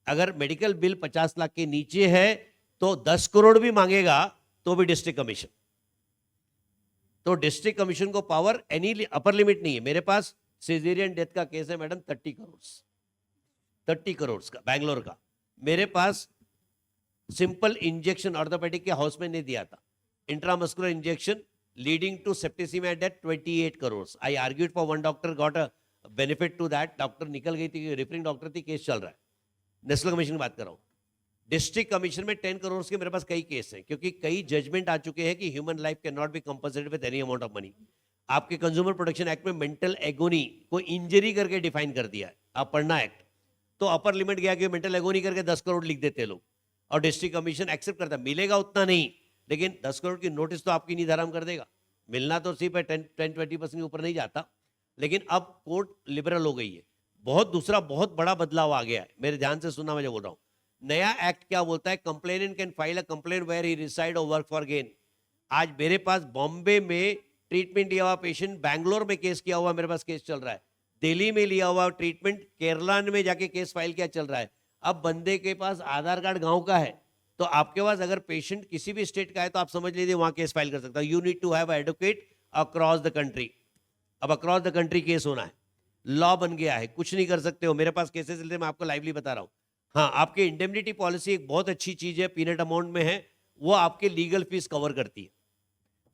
अगर मेडिकल बिल 50 लाख के नीचे है तो 10 करोड़ भी मांगेगा तो भी डिस्ट्रिक्ट कमीशन। तो डिस्ट्रिक्ट कमीशन को पावर एनी अपर लिमिट नहीं है। मेरे पास सिजेरियन डेथ का केस है मैडम 30 करोड़ का, बैंगलोर का। मेरे पास सिंपल इंजेक्शन ऑर्थोपेडिक के हाउस में नहीं दिया था, intramuscular injection leading to septicemia death 28 crores. I argued for one doctor, got a benefit to that. Doctor निकल गई थी, रेफरिंग डॉक्टर थी, केस चल रहा है। नेशनल कमीशन की बात कर रहा हूं। डिस्ट्रिक्ट कमीशन में 10 करोड़ के मेरे पास कई केस हैं, क्योंकि कई जजमेंट आ चुके हैं कि human life can not be compensated with any amount of money. आपके कंज्यूमर प्रोटेक्शन एक्ट में मेंटल एगोनी को इंजरी करके डिफाइन कर दिया है, आप पढ़ना एक्ट। तो अपर लिमिट गया कि मेंटल एगोनी करके 10 करोड़ लिख देते लोग, और डिस्ट्रिक्ट कमीशन एक्सेप्ट करता। मिलेगा उतना नहीं, लेकिन 10 करोड़ की नोटिस तो आपकी नींद हराम कर देगा। मिलना तो सिर्फ 10-20% के ऊपर नहीं जाता, लेकिन अब कोर्ट लिबरल हो गई है। दूसरा बहुत बड़ा बदलाव आ गया है, मेरे ध्यान से सुनना, मैं जो बोल रहा हूं। नया एक्ट क्या बोलता है? Complainant can file a complaint where he reside और वर्क फॉर गेन। आज मेरे पास बॉम्बे में ट्रीटमेंट लिया हुआ पेशेंट, बैंगलोर में केस किया हुआ मेरे पास केस चल रहा है, दिल्ली में लिया हुआ ट्रीटमेंट, केरला में जाके केस फाइल किया चल रहा है। अब बंदे के पास आधार कार्ड गांव का है, तो आपके पास अगर पेशेंट किसी भी स्टेट का है तो आप समझ लीजिए वहां केस फाइल कर सकता है। You need to have advocate across the country. अब अक्रॉस द कंट्री केस होना है, लॉ बन गया है, कुछ नहीं कर सकते हो। मेरे पास केसेस चलते, मैं आपको लाइवली बता रहा हूं। हाँ, आपके इंडेमनिटी पॉलिसी एक बहुत अच्छी चीज है, पीनट अमाउंट में है, वो आपके लीगल फीस कवर करती है।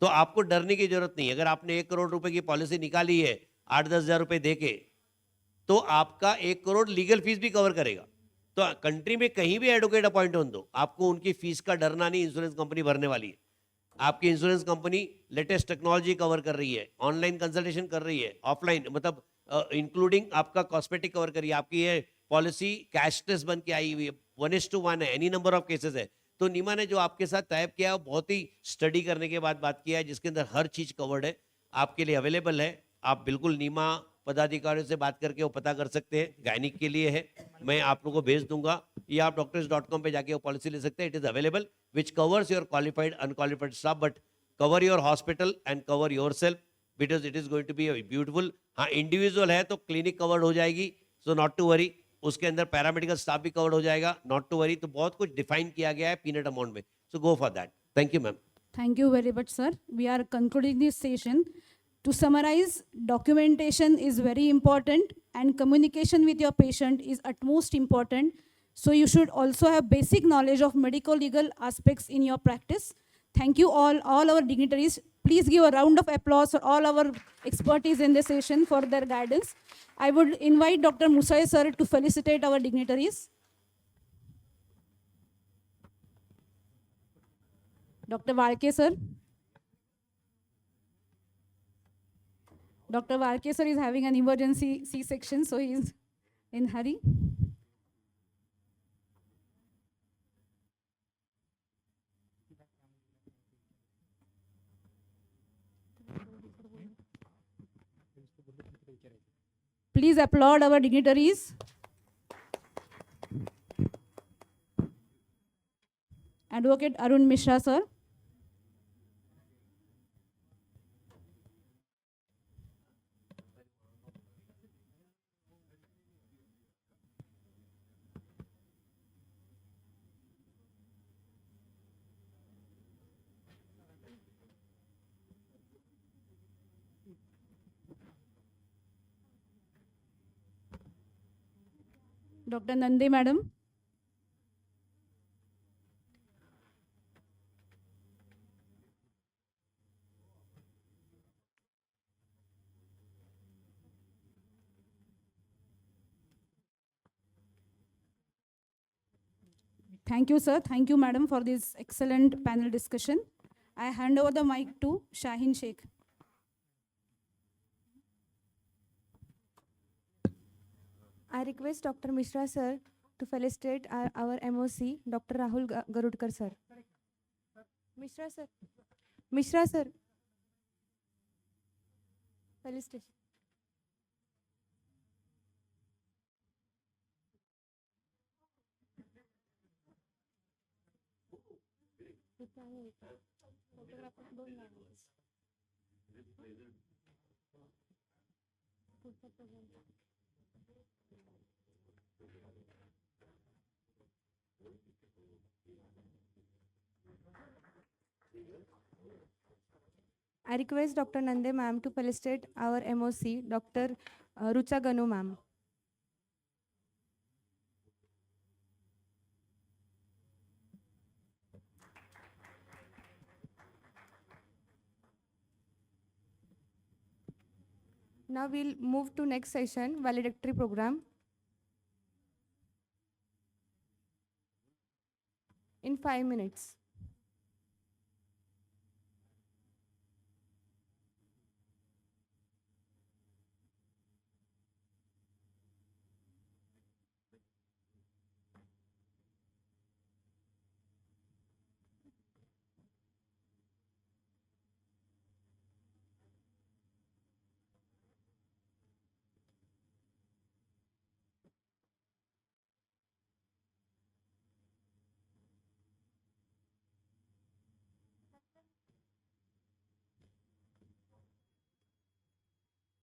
तो आपको डरने की जरूरत नहीं। अगर आपने 1 करोड़ रुपए की पॉलिसी निकाली है 8-10 हजार रुपए देके, तो आपका 1 करोड़ लीगल फीस भी कवर करेगा। तो कंट्री में कहीं भी एडवोकेट अपॉइंट हो दो, आपको उनकी फीस का डरना नहीं, इंश्योरेंस कंपनी भरने वाली है। आपकी insurance company latest technology cover कर रही है, ऑनलाइन कंसल्टेशन कर रही है, ऑफलाइन मतलब इंक्लूडिंग आपका कॉस्मेटिक कवर कर रही है। आपकी ये पॉलिसी कैशलेस बन के आई हुई है, 1:1 है, एनी नंबर ऑफ केसेस है। तो नीमा ने जो आपके साथ टाइप किया है, बहुत ही स्टडी करने के बाद बात किया है, जिसके अंदर हर चीज कवर्ड है, आपके लिए अवेलेबल है। आप बिल्कुल नीमा पदाधिकारियों से बात करके वो पता कर सकते हैं, गायनिक के लिए है, मैं आप लोगों को भेज दूंगा, या आप doctors.com पे जाके वो पॉलिसी ले सकते हैं। It is available which covers your qualified unqualified staff, but cover your hospital and cover your self, because it is going to be beautiful. हाँ, इंडिविजुअल है तो क्लिनिक कवर्ड हो जाएगी, सो नॉट टू वरी। उसके अंदर paramedical staff भी covered हो जाएगा, नॉट टू वरी। तो बहुत कुछ डिफाइन किया गया है पीनट अमाउंट में, so go for that. Thank you ma'am. Thank you very much, sir. We are concluding this session. To summarize, documentation is very important and communication with your patient is utmost important. So you should also have basic knowledge of medical legal aspects in your practice. Thank you all our dignitaries. Please give a round of applause for all our expertise in this session for their guidance. I would invite Dr. Musai sir to felicitate our dignitaries. Dr. Walke sir. Dr. Walke sir is having an emergency C-section, so he is in hurry. Please applaud our dignitaries. Advocate Arun Mishra sir. Dr. Nandi madam. Thank you, sir. Thank you, madam, for this excellent panel discussion. I hand over the mic to Shaheen Sheikh. I request Dr. Mishra sir to felicitate our MOC, Dr. Rahul Garudkar sir. Mishra sir. Mishra sir. Felicitation. I request Dr. Nande ma'am to felicitate our MOC, Dr. Rucha Ganu ma'am. Now we'll move to next session, valedictory program. In 5 minutes.